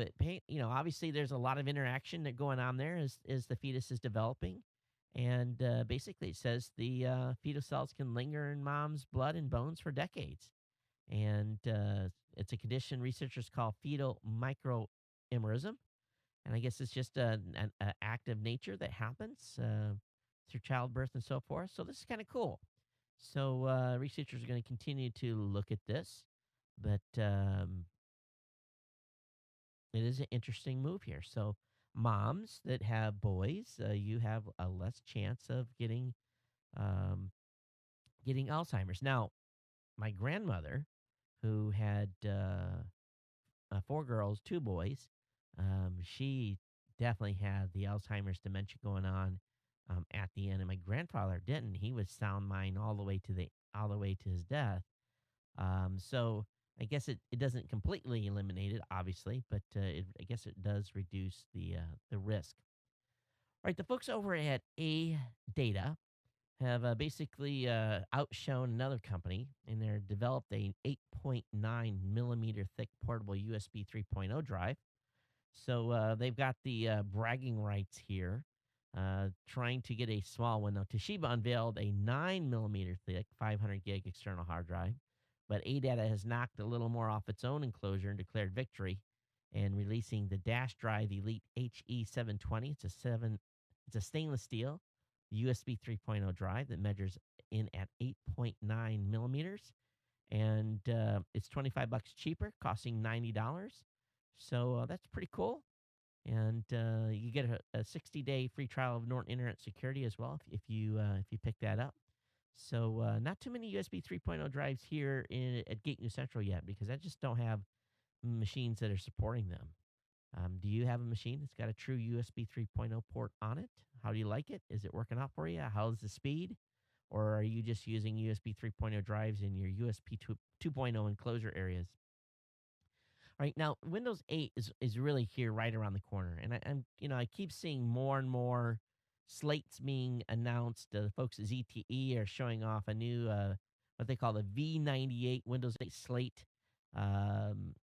Speaker 1: obviously there's a lot of interaction that going on there as the fetus is developing, and basically it says the fetal cells can linger in mom's blood and bones for decades, and it's a condition researchers call fetal microemerism, and I guess it's just an act of nature that happens through childbirth and so forth. So this is kind of cool. So researchers are going to continue to look at this, but it is an interesting move here. So moms that have boys, you have a less chance of um, getting Alzheimer's. Now, my grandmother, who had four girls, two boys, she definitely had the Alzheimer's dementia going on at the end, and my grandfather didn't. He was sound mind all the way to his death. So I guess it doesn't completely eliminate it, obviously, but I guess it does reduce the risk. All right, the folks over at A Data have basically outshone another company, and they're developed a 8.9 millimeter thick portable USB 3.0 drive. So they've got the bragging rights here, trying to get a small one. Now, Toshiba unveiled a 9 millimeter thick 500 gig external hard drive, but ADATA has knocked a little more off its own enclosure and declared victory, and releasing the Dash Drive Elite HE720. It's a stainless steel USB 3.0 drive that measures in at 8.9 millimeters, and it's $25 cheaper, costing $90. So that's pretty cool. And you get a 60-day free trial of Norton Internet Security as well if you pick that up. So not too many USB 3.0 drives here at Geek News Central yet, because I just don't have machines that are supporting them. Do you have a machine that's got a true USB 3.0 port on it? How do you like it? Is it working out for you? How's the speed? Or are you just using USB 3.0 drives in your USB 2.0 enclosure areas? All right, now Windows 8 is really here right around the corner, and I keep seeing more and more slates being announced. The folks at ZTE are showing off a new what they call the V98 Windows 8 slate, um,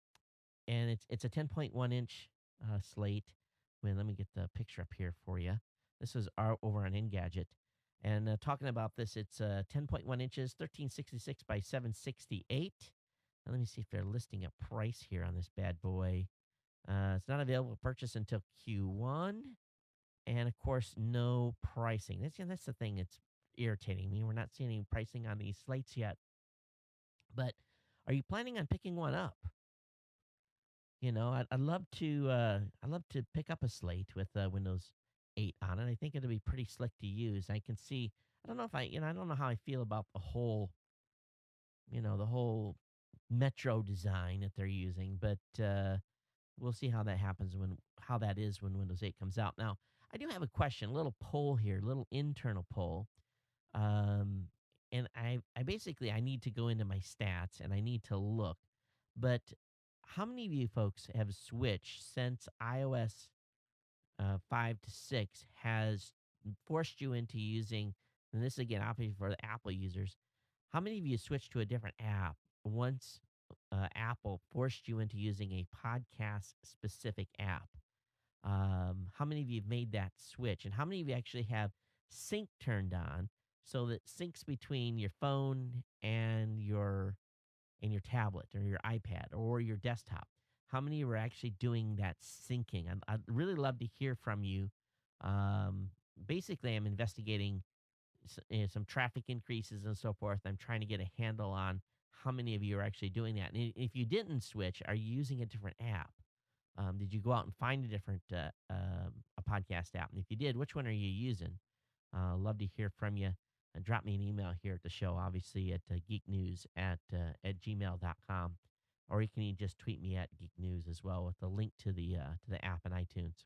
Speaker 1: and it's a 10.1 inch slate. Let me get the picture up here for you. This is over on Engadget, and talking about this, it's 10.1 inches, 1366 by 768. Now, let me see if they're listing a price here on this bad boy. It's not available to purchase until Q1, and of course, no pricing. That's the thing that's irritating me. We're not seeing any pricing on these slates yet. But are you planning on picking one up? I'd love to pick up a slate with Windows 8 on it. I think it'll be pretty slick to use. I can see. I don't know if I don't know how I feel about the whole Metro design that they're using, but we'll see how that happens how that is when Windows 8 comes out. Now, I do have a question, a little poll here, a little internal poll. Um, and I basically I need to go into my stats and I need to look. But how many of you folks have switched since iOS 5 to 6 has forced you into using, and this again, obviously for the Apple users, how many of you switched to a different app once Apple forced you into using a podcast specific app? How many of you have made that switch? And how many of you actually have sync turned on so that syncs between your phone and your tablet or your iPad or your desktop? How many of you are actually doing that syncing? I'd really love to hear from you. Um, Basically, I'm investigating some traffic increases and so forth. I'm trying to get a handle on how many of you are actually doing that. And if you didn't switch, are you using a different app? Did you go out and find a different a podcast app? And if you did, which one are you using? Love to hear from you. Drop me an email here at the show, obviously at geeknews at gmail.com. Or you can just tweet me at Geek News as well with a link to the app in iTunes.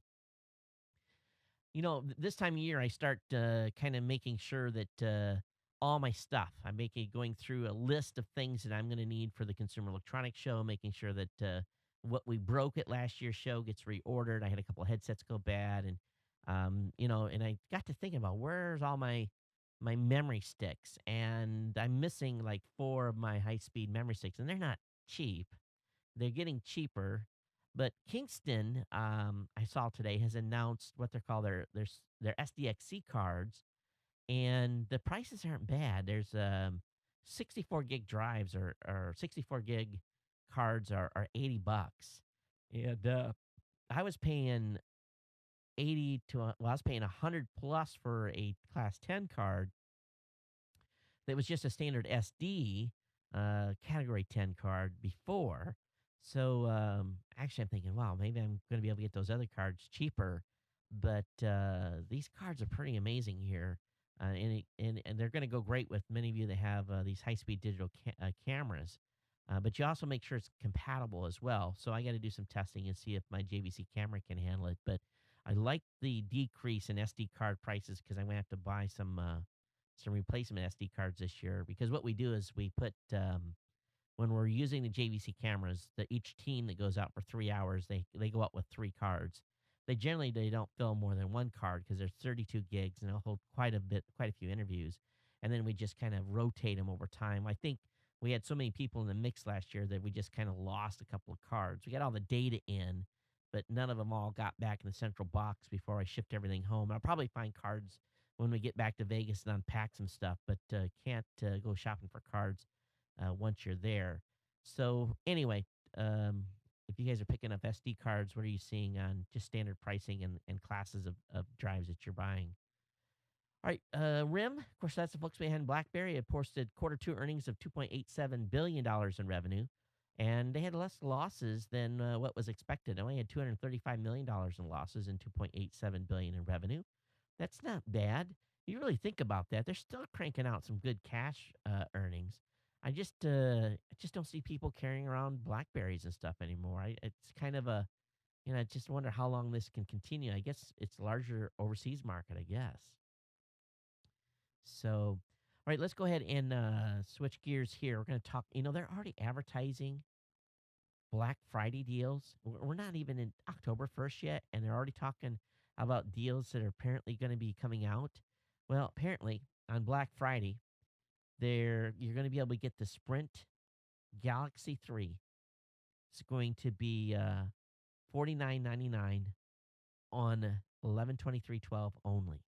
Speaker 1: This time of year, I start kind of making sure that all my stuff. I'm making going through a list of things that I'm going to need for the Consumer Electronics Show, making sure that what we broke at last year's show gets reordered. I had a couple of headsets go bad, and and I got to thinking about where's all my memory sticks, and I'm missing like four of my high speed memory sticks, and they're not cheap. They're getting cheaper. But Kingston, I saw today, has announced what they're called their SDXC cards, and the prices aren't bad. There's 64 gig drives or 64 gig cards are $80, and I was paying 80 to well, I was paying 100 plus for a class 10 card that was just a standard SD category 10 card before. So actually, I'm thinking, wow, maybe I'm going to be able to get those other cards cheaper. But these cards are pretty amazing here. And they're going to go great with many of you that have these high speed digital cameras. But you also make sure it's compatible as well. So I got to do some testing and see if my JVC camera can handle it. But I like the decrease in SD card prices because I'm going to have to buy some replacement SD cards this year because what we do is we put when we're using the JVC cameras, each team that goes out for 3 hours, they go out with three cards. They don't fill more than one card because there's 32 gigs and they'll hold quite a few interviews, and then we just kind of rotate them over time. I think we had so many people in the mix last year that we just kind of lost a couple of cards. We got all the data in, but none of them all got back in the central box before I shipped everything home. I'll probably find cards when we get back to Vegas and unpack some stuff, but can't go shopping for cards once you're there. So anyway, if you guys are picking up SD cards, what are you seeing on just standard pricing and classes of drives that you're buying? All right, RIM, of course, that's the folks behind BlackBerry. It posted quarter two earnings of $2.87 billion in revenue, and they had less losses than what was expected. They only had $235 million in losses and 2.87 billion in revenue. That's not bad. You really think about that. They're still cranking out some good cash earnings. I just don't see people carrying around Blackberries and stuff anymore. It's kind of I just wonder how long this can continue. I guess it's larger overseas market, I guess. So, all right, let's go ahead and switch gears here. We're going to talk. They're already advertising Black Friday deals. We're not even in October 1st yet, and they're already talking about deals that are apparently going to be coming out. Well, apparently on Black Friday, you're going to be able to get the Sprint Galaxy 3. It's going to be $49.99 on 11/23/12 only.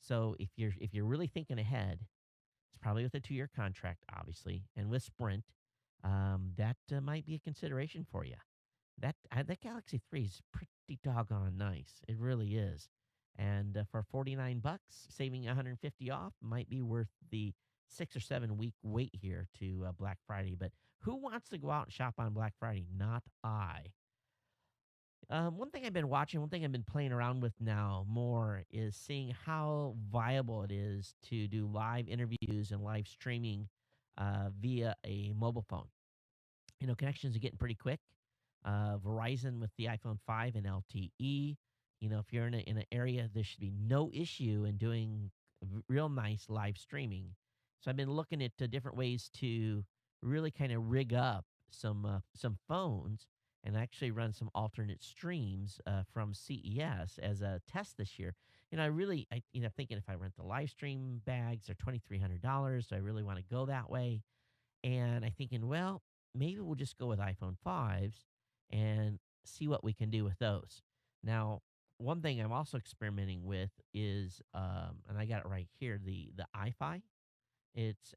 Speaker 1: So if you're really thinking ahead, it's probably with a 2-year contract, obviously, and with Sprint, that might be a consideration for you. That Galaxy 3 is pretty doggone nice. It really is. And for $49, saving 150 off might be worth the 6 or 7 week wait here to Black Friday. But who wants to go out and shop on Black Friday? Not I. One thing I've been watching, one thing I've been playing around with now more is seeing how viable it is to do live interviews and live streaming via a mobile phone. Connections are getting pretty quick. Verizon with the iPhone 5 and LTE. If you're in an area, there should be no issue in doing real nice live streaming. So I've been looking at different ways to really kind of rig up some phones and actually run some alternate streams from CES as a test this year. Thinking if I rent the live stream bags, they're $2,300. Do I really want to go that way? And I'm thinking, well, maybe we'll just go with iPhone 5s and see what we can do with those. Now, one thing I'm also experimenting with is, and I got it right here, the iFi. It's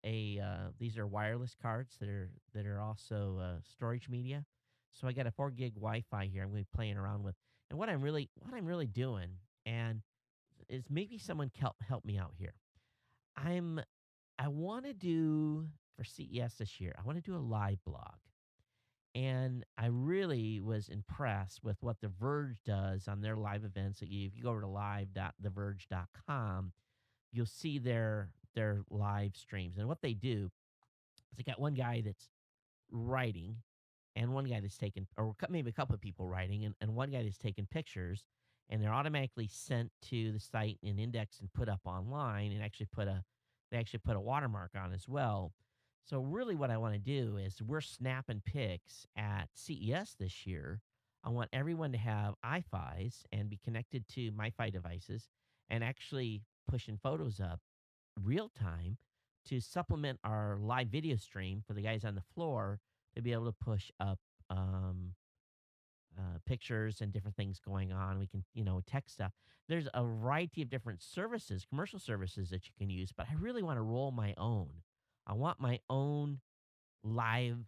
Speaker 1: these are wireless cards that are also storage media. So I got a 4 gig Wi-Fi here. I'm going to be playing around with, and what I'm really doing, and is maybe someone can help me out here. I want to do for CES this year. I want to do a live blog. And I really was impressed with what The Verge does on their live events. If you go over to live.theverge.com, you'll see their live streams. And what they do is they got one guy that's writing and one guy that's taking, or maybe a couple of people writing, and one guy that's taking pictures, and they're automatically sent to the site and indexed and put up online, and actually put they actually put a watermark on as well. So really what I want to do is we're snapping pics at CES this year. I want everyone to have iFis and be connected to MiFi devices and actually pushing photos up real time to supplement our live video stream for the guys on the floor to be able to push up um, pictures and different things going on. We can, text stuff. There's a variety of different services, commercial services that you can use, but I really want to roll my own. I want my own live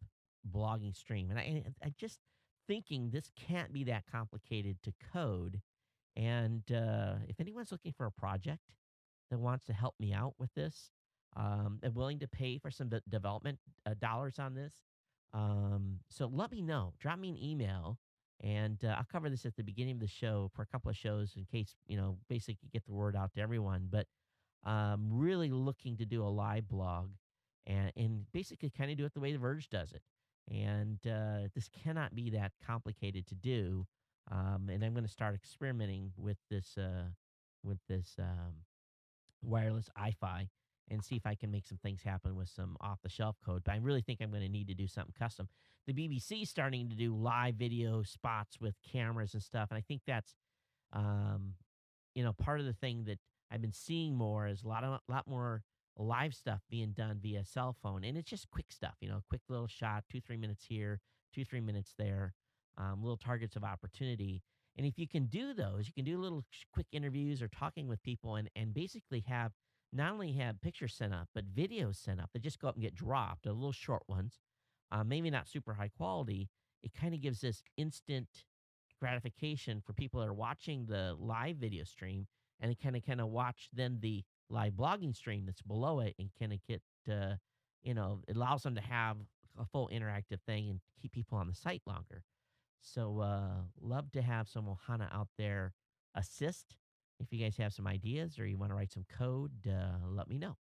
Speaker 1: blogging stream. And I just thinking this can't be that complicated to code. And if anyone's looking for a project that wants to help me out with this, I'm willing to pay for some development dollars on this. So let me know. Drop me an email, and I'll cover this at the beginning of the show for a couple of shows in case, basically get the word out to everyone. But really looking to do a live blog and basically kind of do it the way The Verge does it. And this cannot be that complicated to do. And I'm going to start experimenting with this wireless iFi and see if I can make some things happen with some off the shelf code. But I really think I'm going to need to do something custom. The BBC is starting to do live video spots with cameras and stuff, and I think that's um, part of the thing that I've been seeing more is a lot more live stuff being done via cell phone, and it's just quick stuff. Quick little shot, 2-3 minutes here, 2-3 minutes there, little targets of opportunity. And if you can do those, you can do little quick interviews or talking with people, and basically have not only have pictures sent up, but videos sent up that just go up and get dropped, the little short ones, maybe not super high quality. It kind of gives this instant gratification for people that are watching the live video stream, and they kind of watch then the live blogging stream that's below it, and kind of get it allows them to have a full interactive thing and keep people on the site longer. So love to have some Ohana out there assist. If you guys have some ideas or you want to write some code, let me know.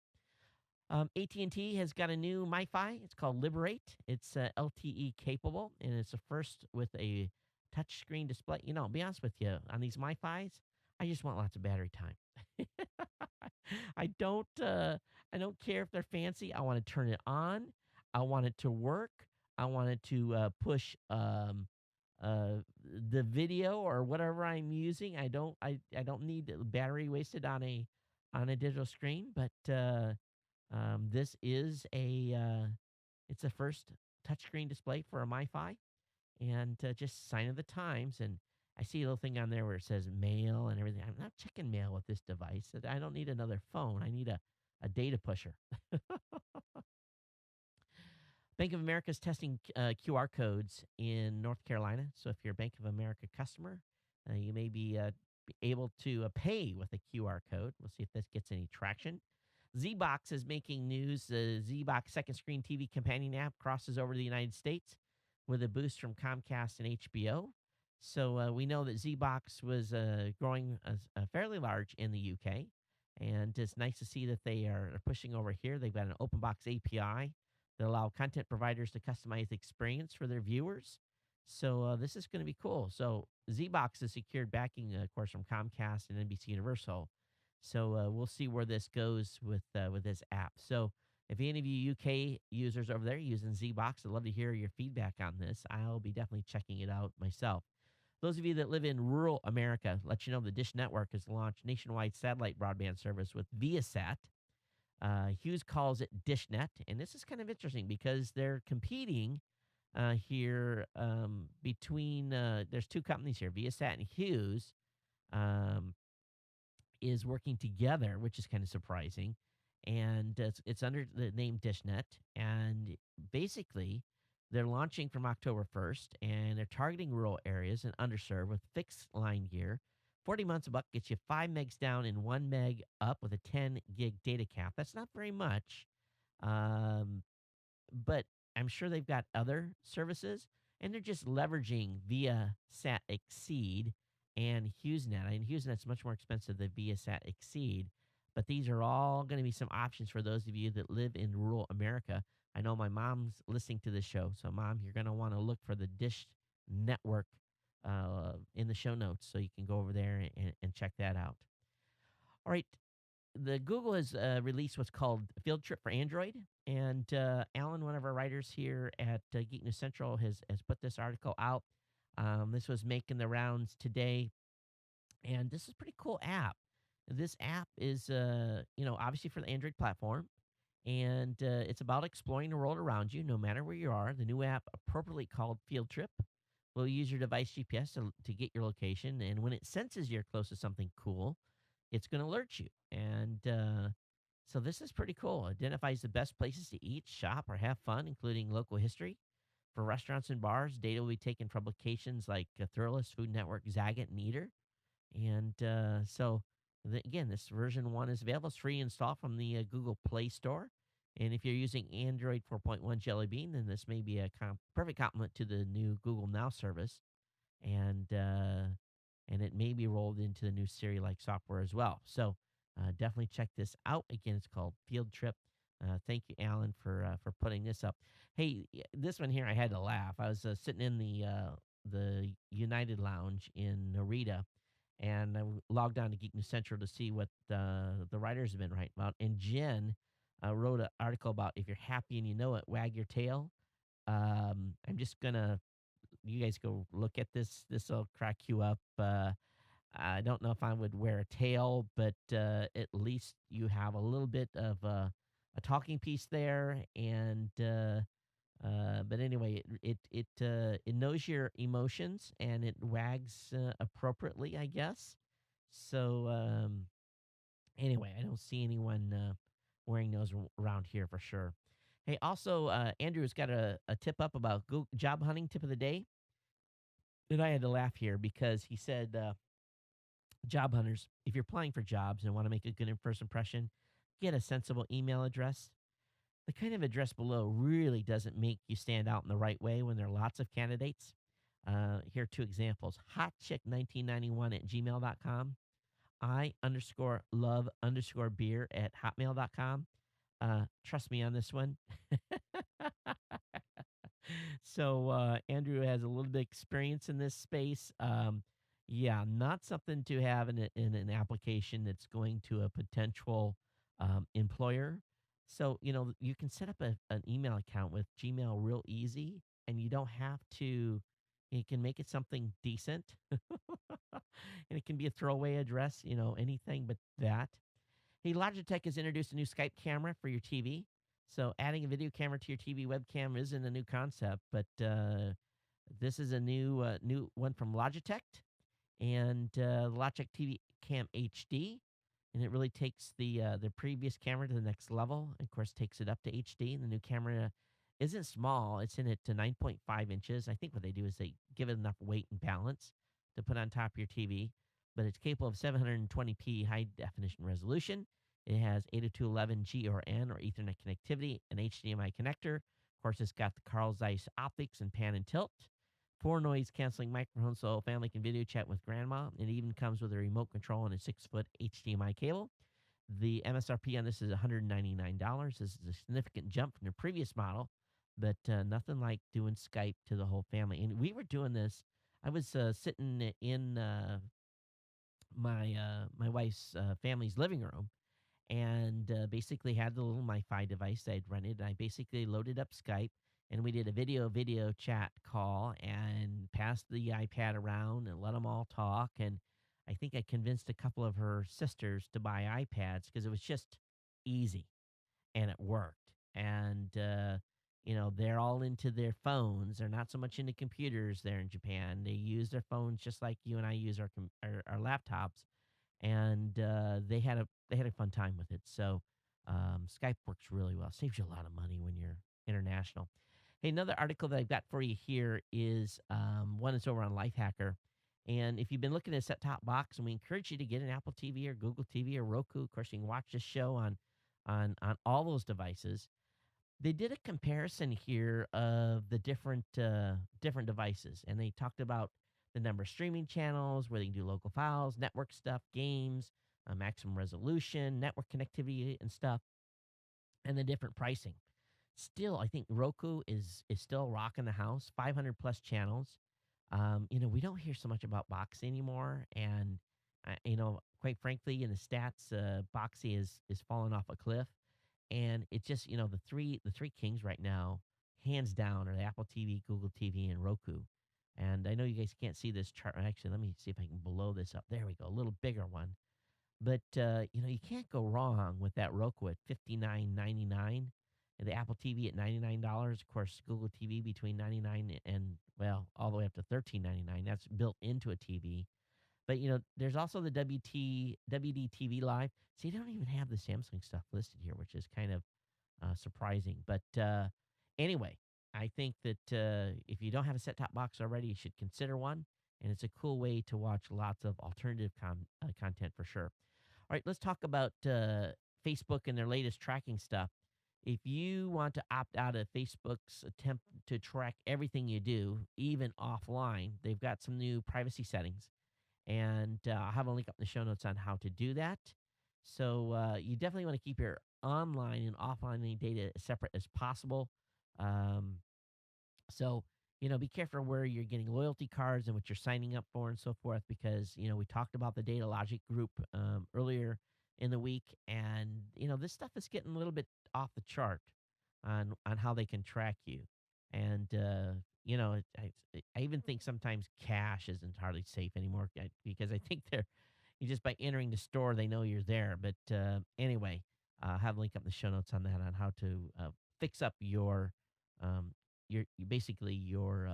Speaker 1: AT&T has got a new MiFi. It's called Liberate. It's LTE capable, and it's the first with a touchscreen display. Be honest with you, on these MiFis, I just want lots of battery time. I don't. I don't care if they're fancy. I want to turn it on. I want it to work. I want it to push uh, the video or whatever I'm using. I don't. I don't need the battery wasted on a digital screen, but. This is it's a first touchscreen display for a MiFi, and just sign of the times. And I see a little thing on there where it says mail and everything. I'm not checking mail with this device. I don't need another phone. I need a data pusher. Bank of America is testing QR codes in North Carolina. So if you're a Bank of America customer, you may be able to pay with a QR code. We'll see if this gets any traction. ZBox is making news. The ZBox second screen TV companion app crosses over to the United States with a boost from Comcast and HBO. So we know that ZBox was growing fairly large in the UK, and it's nice to see that they are pushing over here. They've got an open box API that allow content providers to customize the experience for their viewers. So this is going to be cool. So ZBox has secured backing, of course, from Comcast and NBC Universal. So we'll see where this goes with this app. So if any of you UK users over there using ZBox, I'd love to hear your feedback on this. I'll be definitely checking it out myself. Those of you that live in rural America, let you know the Dish Network has launched nationwide satellite broadband service with Viasat. Hughes calls it DishNet, and this is kind of interesting because they're competing here between. There's two companies here, Viasat and Hughes. Is working together, which is kind of surprising. And it's under the name DishNet. And basically, they're launching from October 1st, and they're targeting rural areas and underserved with fixed line gear. 40 months a buck gets you 5 megs down and 1 meg up with a 10 gig data cap. That's not very much. Um, but I'm sure they've got other services, and they're just leveraging via Sat Exceed and HughesNet. And HughesNet's much more expensive than via Sat Exceed, but these are all going to be some options for those of you that live in rural America. I know my mom's listening to this show, so Mom, you're going to want to look for the Dish Network in the show notes, so you can go over there and check that out. All right. the Google has released what's called Field Trip for Android, and Alan, one of our writers here at Geek News Central, has put this article out. This was making the rounds today, and this is a pretty cool app. This app is, obviously for the Android platform, and it's about exploring the world around you, no matter where you are. The new app, appropriately called Field Trip, will use your device GPS to get your location, and when it senses you're close to something cool, it's going to alert you. And so this is pretty cool. Identifies the best places to eat, shop, or have fun, including local history. For restaurants and bars, data will be taken from publications like Thrillist, Food Network, Zagat, and Eater. And again, this version 1 is available. It's free install from the Google Play Store. And if you're using Android 4.1 Jelly Bean, then this may be a perfect complement to the new Google Now service. And it may be rolled into the new Siri-like software as well. So definitely check this out. Again, it's called Field Trip. Thank you, Alan, for putting this up. Hey, this one here, I had to laugh. I was sitting in the United Lounge in Narita, and logged on to Geek News Central to see what the writers have been writing about. And Jen wrote an article about if you're happy and you know it, wag your tail. I'm just gonna, you guys go look at this. This will crack you up. I don't know if I would wear a tail, but at least you have a little bit of a talking piece there. And but anyway, it knows your emotions and it wags appropriately, I guess. So anyway, I don't see anyone wearing those around here for sure. Hey, also, Andrew's got a tip up about job hunting tip of the day. And I had to laugh here because he said, job hunters, if you're applying for jobs and want to make a good first impression, get a sensible email address. The kind of address below really doesn't make you stand out in the right way when there are lots of candidates. Here are two examples. Hotchick1991 at gmail.com. I_love_beer at hotmail.com. Trust me on this one. So Andrew has a little bit of experience in this space. Yeah, not something to have in an application that's going to a potential employer. So, you can set up an email account with Gmail real easy, and you don't have to, you can make it something decent. And it can be a throwaway address, anything but that. Hey, Logitech has introduced a new Skype camera for your TV. So adding a video camera to your TV webcam isn't a new concept, but this is a new one from Logitech, and Logitech TV Cam HD, and it really takes the previous camera to the next level. And of course, takes it up to HD. And the new camera isn't small; it's in it to 9.5 inches. I think what they do is they give it enough weight and balance to put on top of your TV, but it's capable of 720p high definition resolution. It has 802.11G or N or Ethernet connectivity, an HDMI connector. Of course, it's got the Carl Zeiss optics and pan and tilt. 4 noise canceling microphones so family can video chat with grandma. It even comes with a remote control and a 6-foot HDMI cable. The MSRP on this is $199. This is a significant jump from the previous model, but nothing like doing Skype to the whole family. And we were doing this. I was sitting in my wife's family's living room, and basically had the little MiFi device I'd rented. And I basically loaded up Skype, and we did a video chat call and passed the iPad around and let them all talk. And I think I convinced a couple of her sisters to buy iPads because it was just easy and it worked. And they're all into their phones. They're not so much into computers there in Japan. They use their phones just like you and I use our laptops, and they had a fun time with it. So Skype works really well. Saves you a lot of money when you're international. Hey, another article that I've got for you here is one that's over on Lifehacker. And if you've been looking at a set-top box, and we encourage you to get an Apple TV or Google TV or Roku. Of course, you can watch this show on all those devices. They did a comparison here of the different devices, and they talked about the number of streaming channels, where they can do local files, network stuff, games, maximum resolution, network connectivity, and stuff, and the different pricing. Still, I think Roku is still rocking the house. 500 plus channels. We don't hear so much about box anymore, and Quite frankly, in the stats, Boxy is falling off a cliff, and it just the three kings right now, hands down, are the Apple TV, Google TV, and Roku. And I know you guys can't see this chart. Actually, let me see if I can blow this up. There we go, a little bigger one. But you can't go wrong with that Roku at $59.99, and the Apple TV at $99. Of course, Google TV between 99 and well, all the way up to 13.99. That's built into a TV. But there's also the WDTV Live. See, they don't even have the Samsung stuff listed here, which is kind of surprising. But anyway, I think that if you don't have a set-top box already, you should consider one, and it's a cool way to watch lots of alternative content for sure. All right, let's talk about Facebook and their latest tracking stuff. If you want to opt out of Facebook's attempt to track everything you do, even offline, they've got some new privacy settings. And I'll have a link up in the show notes on how to do that. So you definitely want to keep your online and offline data as separate as possible. Um, so, be careful where you're getting loyalty cards and what you're signing up for and so forth, because, we talked about the data logic group earlier in the week. And, this stuff is getting a little bit off the chart on how they can track you. And, I even think sometimes cash isn't hardly safe anymore because I think you just by entering the store, they know you're there. But anyway, I'll have a link up in the show notes on that on how to fix up um, basically your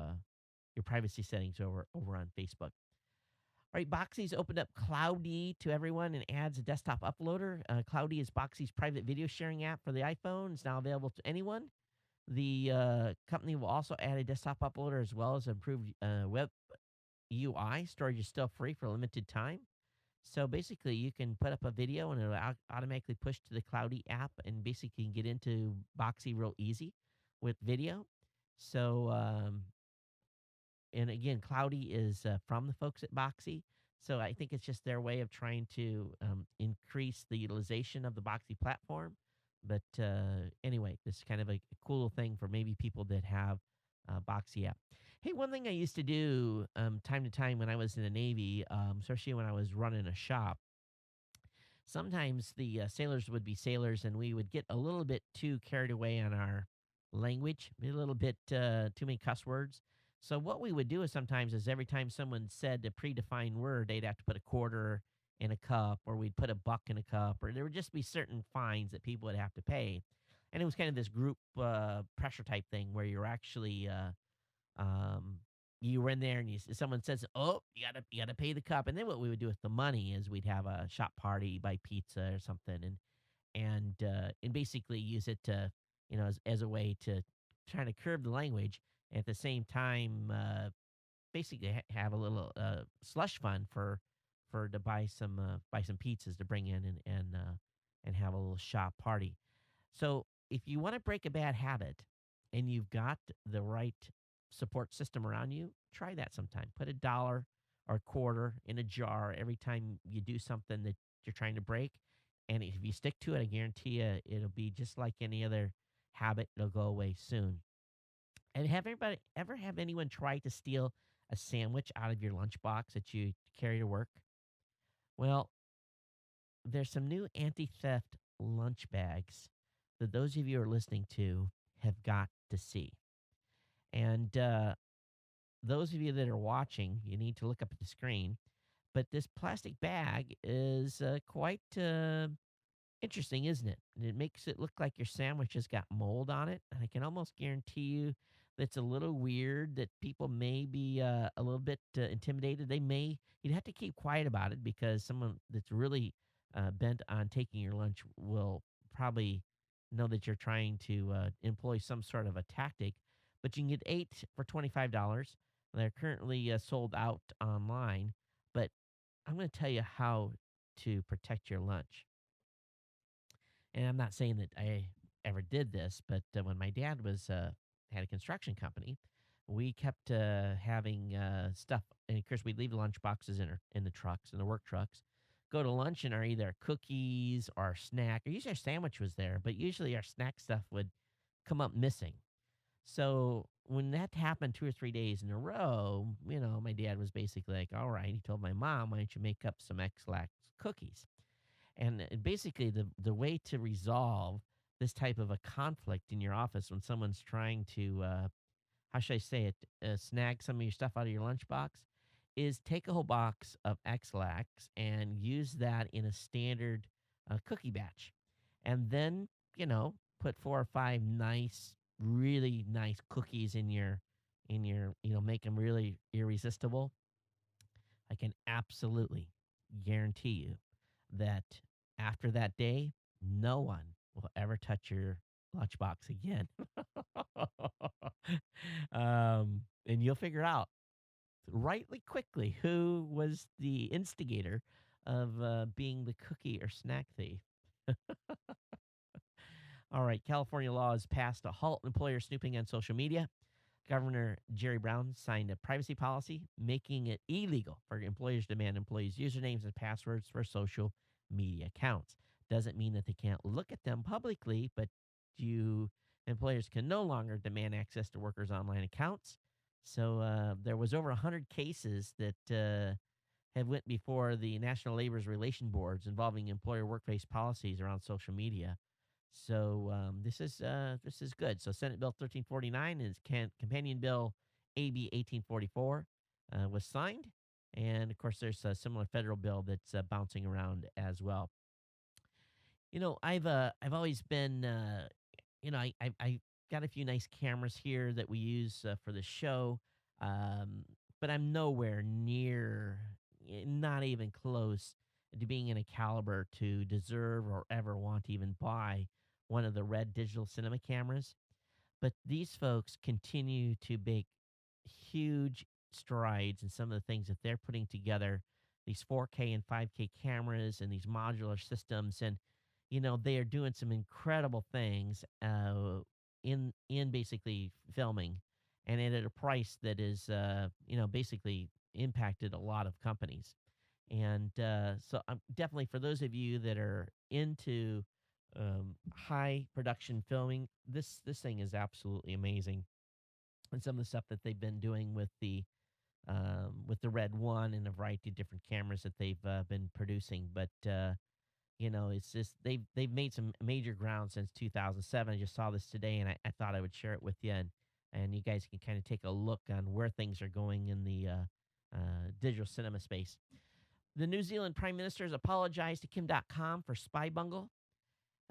Speaker 1: privacy settings over on Facebook. All right, Boxy's opened up Cloudy to everyone and adds a desktop uploader. Cloudy is Boxy's private video sharing app for the iPhone. It's now available to anyone. The company will also add a desktop uploader as well as improved web UI. Storage is still free for a limited time. So basically, you can put up a video and it'll automatically push to the Cloudy app, and basically get into Boxy real easy with video. So, and again, Cloudy is from the folks at Boxy. So I think it's just their way of trying to increase the utilization of the Boxy platform. But anyway, this is kind of a cool thing for maybe people that have Boxy app. Hey, one thing I used to do time to time when I was in the Navy, especially when I was running a shop, sometimes the sailors would be sailors, and we would get a little bit too carried away on our language, a little bit too many cuss words. So what we would do is sometimes is every time someone said a predefined word, they'd have to put a quarter in a cup, or we'd put a buck in a cup, or there would just be certain fines that people would have to pay. And it was kind of this group pressure type thing where you're actually um, you were in there and someone says, "Oh, you gotta pay the cup." And then what we would do with the money is we'd have a shop party, buy pizza or something, and basically use it to as a way to try to curb the language. At the same time, basically have a little slush fund for to buy some pizzas to bring in and have a little shop party. So if you want to break a bad habit and you've got the right support system around you, try that sometime. Put a dollar or a quarter in a jar every time you do something that you're trying to break. And if you stick to it, I guarantee you it'll be just like any other habit. It'll go away soon. And have everybody ever have anyone try to steal a sandwich out of your lunchbox that you carry to work? Well, there's some new anti-theft lunch bags that those of you who are listening to have got to see. And those of you that are watching, you need to look up at the screen. But this plastic bag is quite interesting, isn't it? And it makes it look like your sandwich has got mold on it. And I can almost guarantee you that it's a little weird, that people may be a little bit intimidated. You'd have to keep quiet about it, because someone that's really bent on taking your lunch will probably know that you're trying to employ some sort of a tactic. But you can get 8 for $25. They're currently sold out online. But I'm going to tell you how to protect your lunch. And I'm not saying that I ever did this, but when my dad was had a construction company, we kept having stuff. And of course, we'd leave the lunch boxes in the trucks, in the work trucks. Go to lunch, and our either cookies or snack, or usually our sandwich was there, but usually our snack stuff would come up missing. So when that happened 2 or 3 days in a row, my dad was basically like, "All right." He told my mom, "Why don't you make up some X-Lax cookies?" And basically, the way to resolve this type of a conflict in your office when someone's trying to, how should I say it, snag some of your stuff out of your lunchbox, is take a whole box of X-Lax and use that in a standard cookie batch, and then put 4 or 5 nice, really nice cookies in your make them really irresistible. I can absolutely guarantee you that after that day, no one will ever touch your lunchbox again. And you'll figure out rightly quickly who was the instigator of being the cookie or snack thief. All right, California law has passed to halt employer snooping on social media. Governor Jerry Brown signed a privacy policy making it illegal for employers to demand employees' usernames and passwords for social media accounts. Doesn't mean that they can't look at them publicly, but you employers can no longer demand access to workers' online accounts. So there was over 100 cases that have went before the National Labor's Relation Boards involving employer workplace policies around social media. So this is good. So Senate Bill 1349 and its companion bill AB 1844 was signed, and of course there's a similar federal bill that's bouncing around as well. I've always been I got a few nice cameras here that we use for the show, um, but I'm nowhere near, not even close to being in a caliber to deserve or ever want to even buy one of the red digital cinema cameras. But these folks continue to make huge strides in some of the things that they're putting together, these 4K and 5K cameras and these modular systems. And, they are doing some incredible things in basically filming, and at a price that is, basically impacted a lot of companies. And so I'm definitely, for those of you that are into high production filming, this thing is absolutely amazing. And some of the stuff that they've been doing with the Red One and a variety of different cameras that they've been producing. But it's just they've made some major ground since 2007. I just saw this today, and I thought I would share it with you, and you guys can kind of take a look on where things are going in the digital cinema space. The New Zealand Prime Minister has apologized to Kim.com for spy bungle.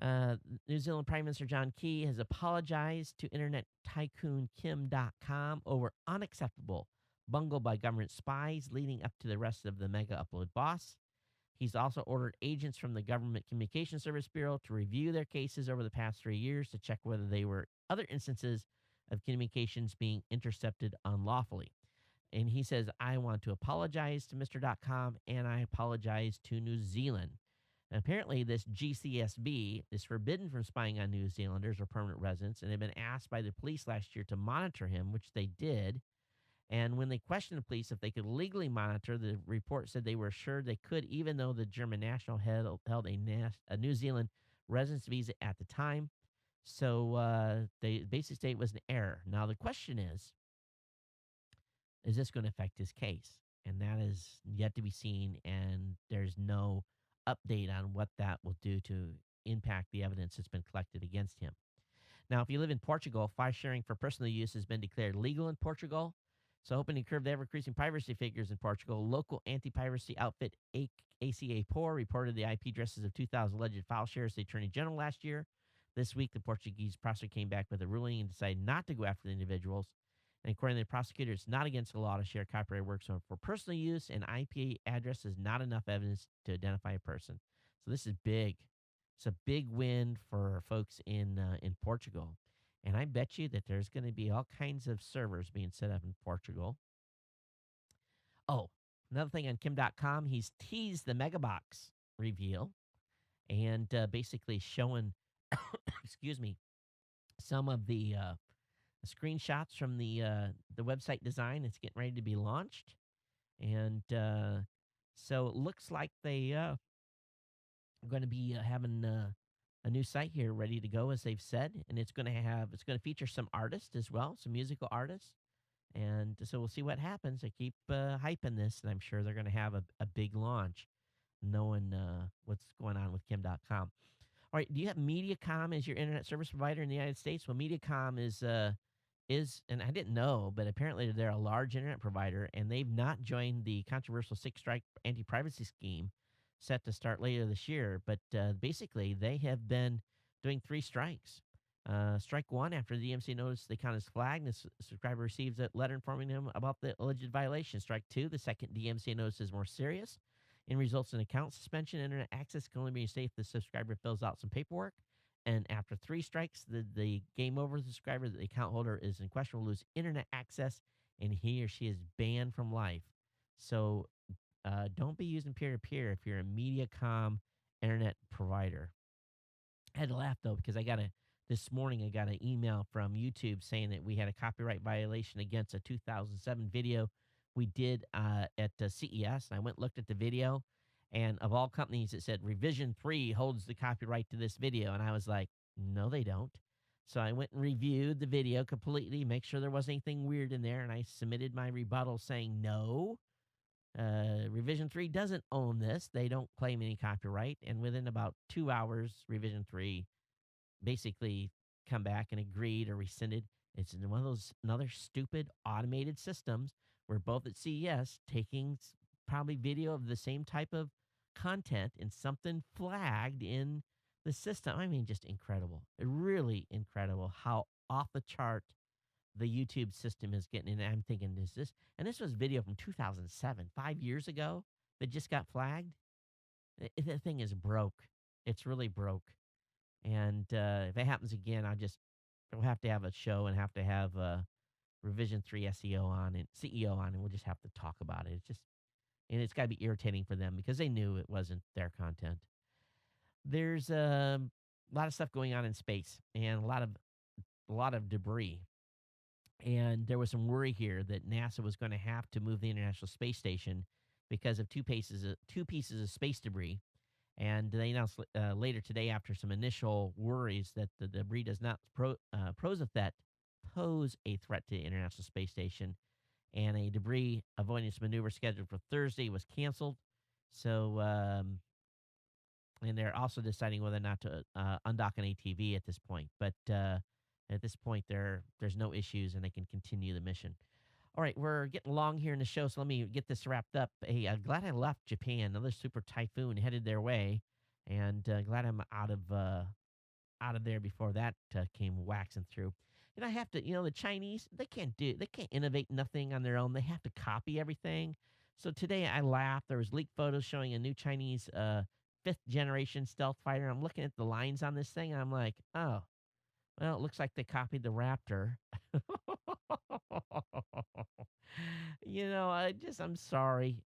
Speaker 1: Uh, New Zealand Prime Minister John Key has apologized to internet tycoon Kim.com over unacceptable bungle by government spies leading up to the arrest of the mega upload boss. He's also ordered agents from the Government Communication Service Bureau to review their cases over the past 3 years to check whether they were other instances of communications being intercepted unlawfully. And he says, "I want to apologize to Mr. .com and I apologize to New Zealand." Apparently, this GCSB is forbidden from spying on New Zealanders or permanent residents, and they've been asked by the police last year to monitor him, which they did. And when they questioned the police if they could legally monitor, the report said they were assured they could, even though the German national held a New Zealand residence visa at the time. So the basic state was an error. Now, the question is this going to affect his case? And that is yet to be seen, and there's no update on what that will do to impact the evidence that's been collected against him. Now, if you live in Portugal, file sharing for personal use has been declared legal in Portugal. So, hoping to curb the ever increasing piracy figures in Portugal, local anti piracy outfit ACA Poor reported the IP addresses of 2,000 alleged file sharers to the Attorney General last year. This week, the Portuguese prosecutor came back with a ruling and decided not to go after the individuals. And according to the prosecutor, it's not against the law to share copyrighted works for personal use, and IP address is not enough evidence to identify a person. So this is big. It's a big win for folks in Portugal. And I bet you that there's going to be all kinds of servers being set up in Portugal. Oh, another thing on Kim.com, he's teased the Megabox reveal and basically showing, excuse me, some of the screenshots from the website design. It's getting ready to be launched, and so it looks like they are going to be having a new site here ready to go, as they've said, and it's going to feature some artists as well, some musical artists, and so we'll see what happens. I keep hyping this, and I'm sure they're going to have a big launch, knowing what's going on with Kim.com. All right, do you have Mediacom as your internet service provider in the United States? Well, Mediacom is, and I didn't know, but apparently they're a large internet provider, and they've not joined the controversial six strike anti privacy scheme set to start later this year. But basically, they have been doing three strikes. Strike one, after the DMC noticed the account is flagged, the subscriber receives a letter informing them about the alleged violation. Strike two, the second DMC notice is more serious and results in account suspension. Internet access can only be safe if the subscriber fills out some paperwork. And after three strikes, the game over subscriber, the account holder is in question, will lose internet access, and he or she is banned from life. So don't be using peer to peer if you're a Mediacom internet provider. I had to laugh though because this morning I got an email from YouTube saying that we had a copyright violation against a 2007 video we did at CES. And I went and looked at the video, and of all companies, it said Revision 3 holds the copyright to this video. And I was like, no, they don't. So I went and reviewed the video completely, make sure there wasn't anything weird in there, and I submitted my rebuttal saying no. Revision 3 doesn't own this. They don't claim any copyright. And within about 2 hours, Revision 3 basically come back and agreed or rescinded. It's one of those another stupid automated systems where both at CES taking probably video of the same type of content and something flagged in the system. I mean, just incredible. Really incredible how off the chart the YouTube system is getting. And I'm thinking, is this? And this was video from 2007, 5 years ago, that just got flagged. The thing is broke. It's really broke. And if it happens again, we'll have to have a show and have to have Revision 3 SEO on and CEO on, and we'll just have to talk about it. And it's got to be irritating for them because they knew it wasn't their content. There's a lot of stuff going on in space and a lot of debris. And there was some worry here that NASA was going to have to move the International Space Station because of two pieces of space debris. And they announced later today, after some initial worries, that the debris does not pose a threat to the International Space Station. And a debris avoidance maneuver scheduled for Thursday was canceled. So, and they're also deciding whether or not to undock an ATV at this point. But at this point, there's no issues, and they can continue the mission. All right, we're getting along here in the show, so let me get this wrapped up. Hey, I'm glad I left Japan. Another super typhoon headed their way, and glad I'm out of there before that came waxing through. And I have to, the Chinese, they can't innovate nothing on their own. They have to copy everything. So today I laughed. There was leaked photos showing a new Chinese fifth generation stealth fighter. I'm looking at the lines on this thing, and I'm like, oh, well, it looks like they copied the Raptor. I'm sorry.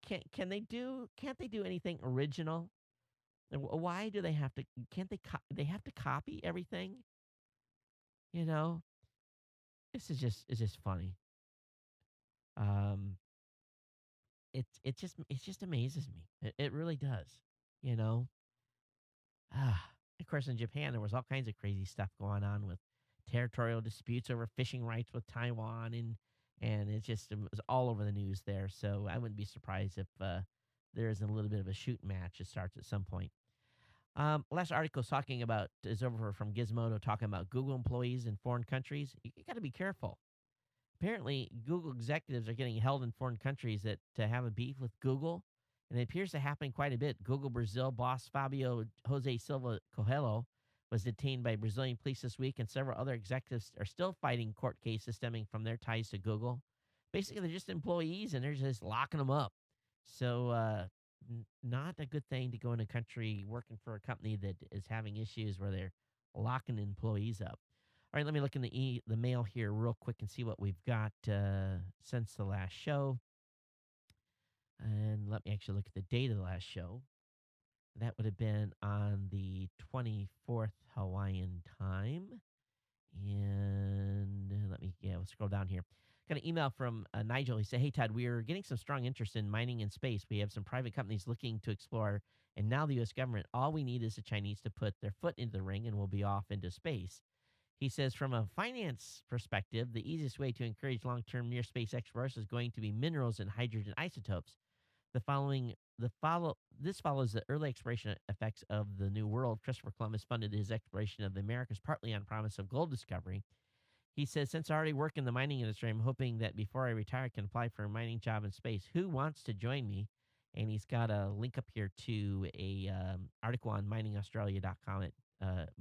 Speaker 1: Can't they do anything original? Why do they have to? Can't they? They have to copy everything. You know, it's just funny. Um, it just amazes me. It really does. You know. Of course, in Japan, there was all kinds of crazy stuff going on with territorial disputes over fishing rights with Taiwan, and it was all over the news there. So I wouldn't be surprised if there isn't a little bit of a shooting match that starts at some point. Last article is over from Gizmodo, talking about Google employees in foreign countries. You got to be careful. Apparently, Google executives are getting held in foreign countries that to have a beef with Google, and it appears to happen quite a bit. Google Brazil boss Fabio Jose Silva Coelho was detained by Brazilian police this week, and several other executives are still fighting court cases stemming from their ties to Google. Basically, they're just employees, and they're just locking them up. So, not a good thing to go in a country working for a company that is having issues where they're locking employees up. All right, let me look in the mail here real quick and see what we've got since the last show. And let me actually look at the date of the last show. That would have been on the 24th Hawaiian time. And we'll scroll down here. Got an email from Nigel. He said, "Hey Todd, we are getting some strong interest in mining in space. We have some private companies looking to explore, and now the U.S. government. All we need is the Chinese to put their foot into the ring, and we'll be off into space." He says, from a finance perspective, the easiest way to encourage long-term near space exploration is going to be minerals and hydrogen isotopes. The following the follow this follows the early exploration effects of the New World. Christopher Columbus funded his exploration of the Americas partly on promise of gold discovery. He says, since I already work in the mining industry, I'm hoping that before I retire, I can apply for a mining job in space. Who wants to join me? And he's got a link up here to a article on miningaustralia.com at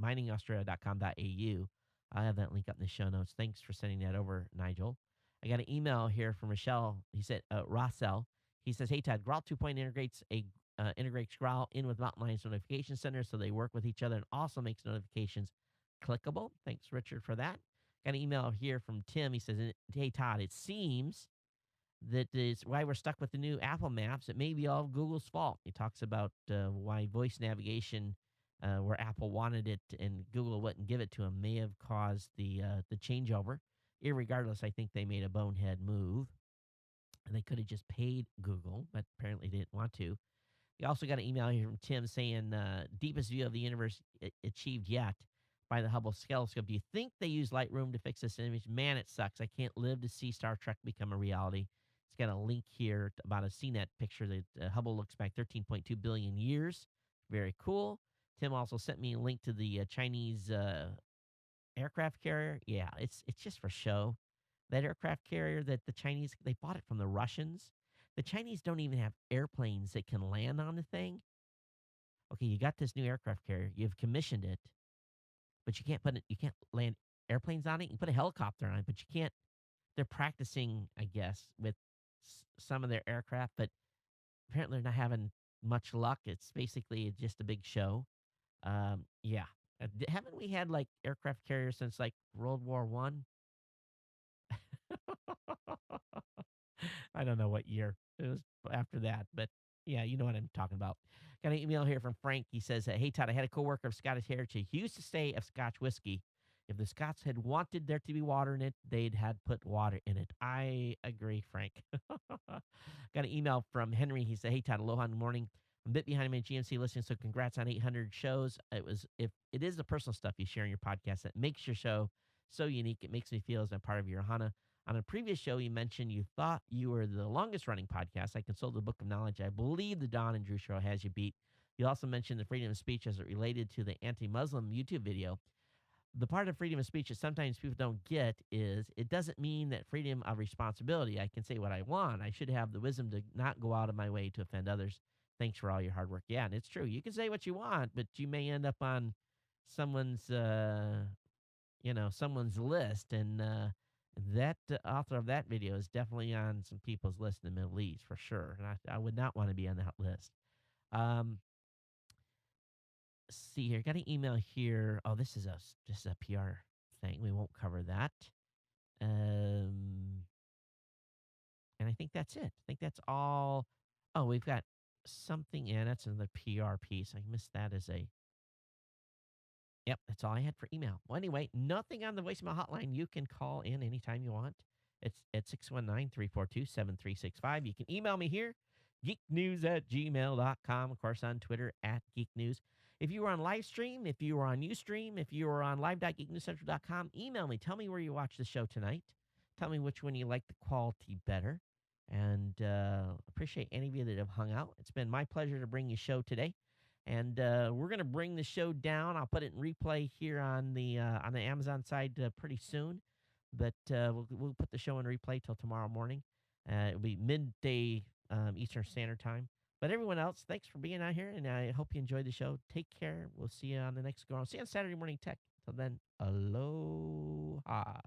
Speaker 1: miningaustralia.com.au. I'll have that link up in the show notes. Thanks for sending that over, Nigel. I got an email here from Michelle. He said, Rossell. He says, "Hey Todd, Growl 2.0 integrates Growl in with Mountain Lions Notification Center so they work with each other and also makes notifications clickable." Thanks, Richard, for that. Got an email here from Tim. He says, "Hey Todd, it seems that is why we're stuck with the new Apple Maps. It may be all Google's fault." He talks about why voice navigation, where Apple wanted it and Google wouldn't give it to them, may have caused the changeover. Irregardless, I think they made a bonehead move. And they could have just paid Google, but apparently they didn't want to. We also got an email here from Tim saying, deepest view of the universe achieved yet by the Hubble telescope. Do you think they use Lightroom to fix this image? Man, it sucks. I can't live to see Star Trek become a reality. It's got a link here about a CNET picture that Hubble looks back 13.2 billion years. Very cool. Tim also sent me a link to the Chinese aircraft carrier. Yeah, it's just for show. That aircraft carrier that the Chinese, they bought it from the Russians. The Chinese don't even have airplanes that can land on the thing. Okay, you got this new aircraft carrier. You've commissioned it, but you can't land airplanes on it. You can put a helicopter on it, but you can't. They're practicing, I guess, with some of their aircraft, but apparently they're not having much luck. It's basically just a big show. Yeah. Haven't we had like aircraft carriers since like World War One? I don't know what year it was after that, but yeah, you know what I'm talking about. Got an email here from Frank. He says, "Hey Todd, I had a coworker of Scottish heritage. He used to say of Scotch whiskey, if the Scots had wanted there to be water in it, they'd had put water in it." I agree, Frank. Got an email from Henry. He said, "Hey Todd, aloha in the morning. I'm a bit behind my GMC listening, so congrats on 800 shows. It is the personal stuff you share in your podcast that makes your show so unique. It makes me feel as I'm part of your Ohana. On a previous show, you mentioned you thought you were the longest running podcast. I consulted the Book of Knowledge. I believe the Don and Drew show has you beat. You also mentioned the freedom of speech as it related to the anti-Muslim YouTube video. The part of freedom of speech that sometimes people don't get is it doesn't mean that freedom of responsibility. I can say what I want. I should have the wisdom to not go out of my way to offend others. Thanks for all your hard work." Yeah, and it's true. You can say what you want, but you may end up on someone's someone's list, and that author of that video is definitely on some people's list in the Middle East for sure. And I would not want to be on that list. Um, see here, got an email here. Oh, this is a PR thing. We won't cover that. Um, and I think that's it. I think that's all. Oh, we've got something in. That's another PR piece. I missed that as a. Yep, that's all I had for email. Well, anyway, nothing on the voicemail hotline. You can call in anytime you want. It's at 619-342-7365. You can email me here, geeknews@gmail.com. Of course, on Twitter, @geeknews. If you were on live stream, if you were on Ustream, if you were on live.geeknewscentral.com, email me. Tell me where you watched the show tonight. Tell me which one you like the quality better. And appreciate any of you that have hung out. It's been my pleasure to bring you a show today. And we're going to bring the show down. I'll put it in replay here on the Amazon side pretty soon. But we'll put the show in replay till tomorrow morning. It'll be midday Eastern Standard Time. But everyone else, thanks for being out here, and I hope you enjoyed the show. Take care. We'll see you on the next go. I'll see you on Saturday Morning Tech. Till then, aloha.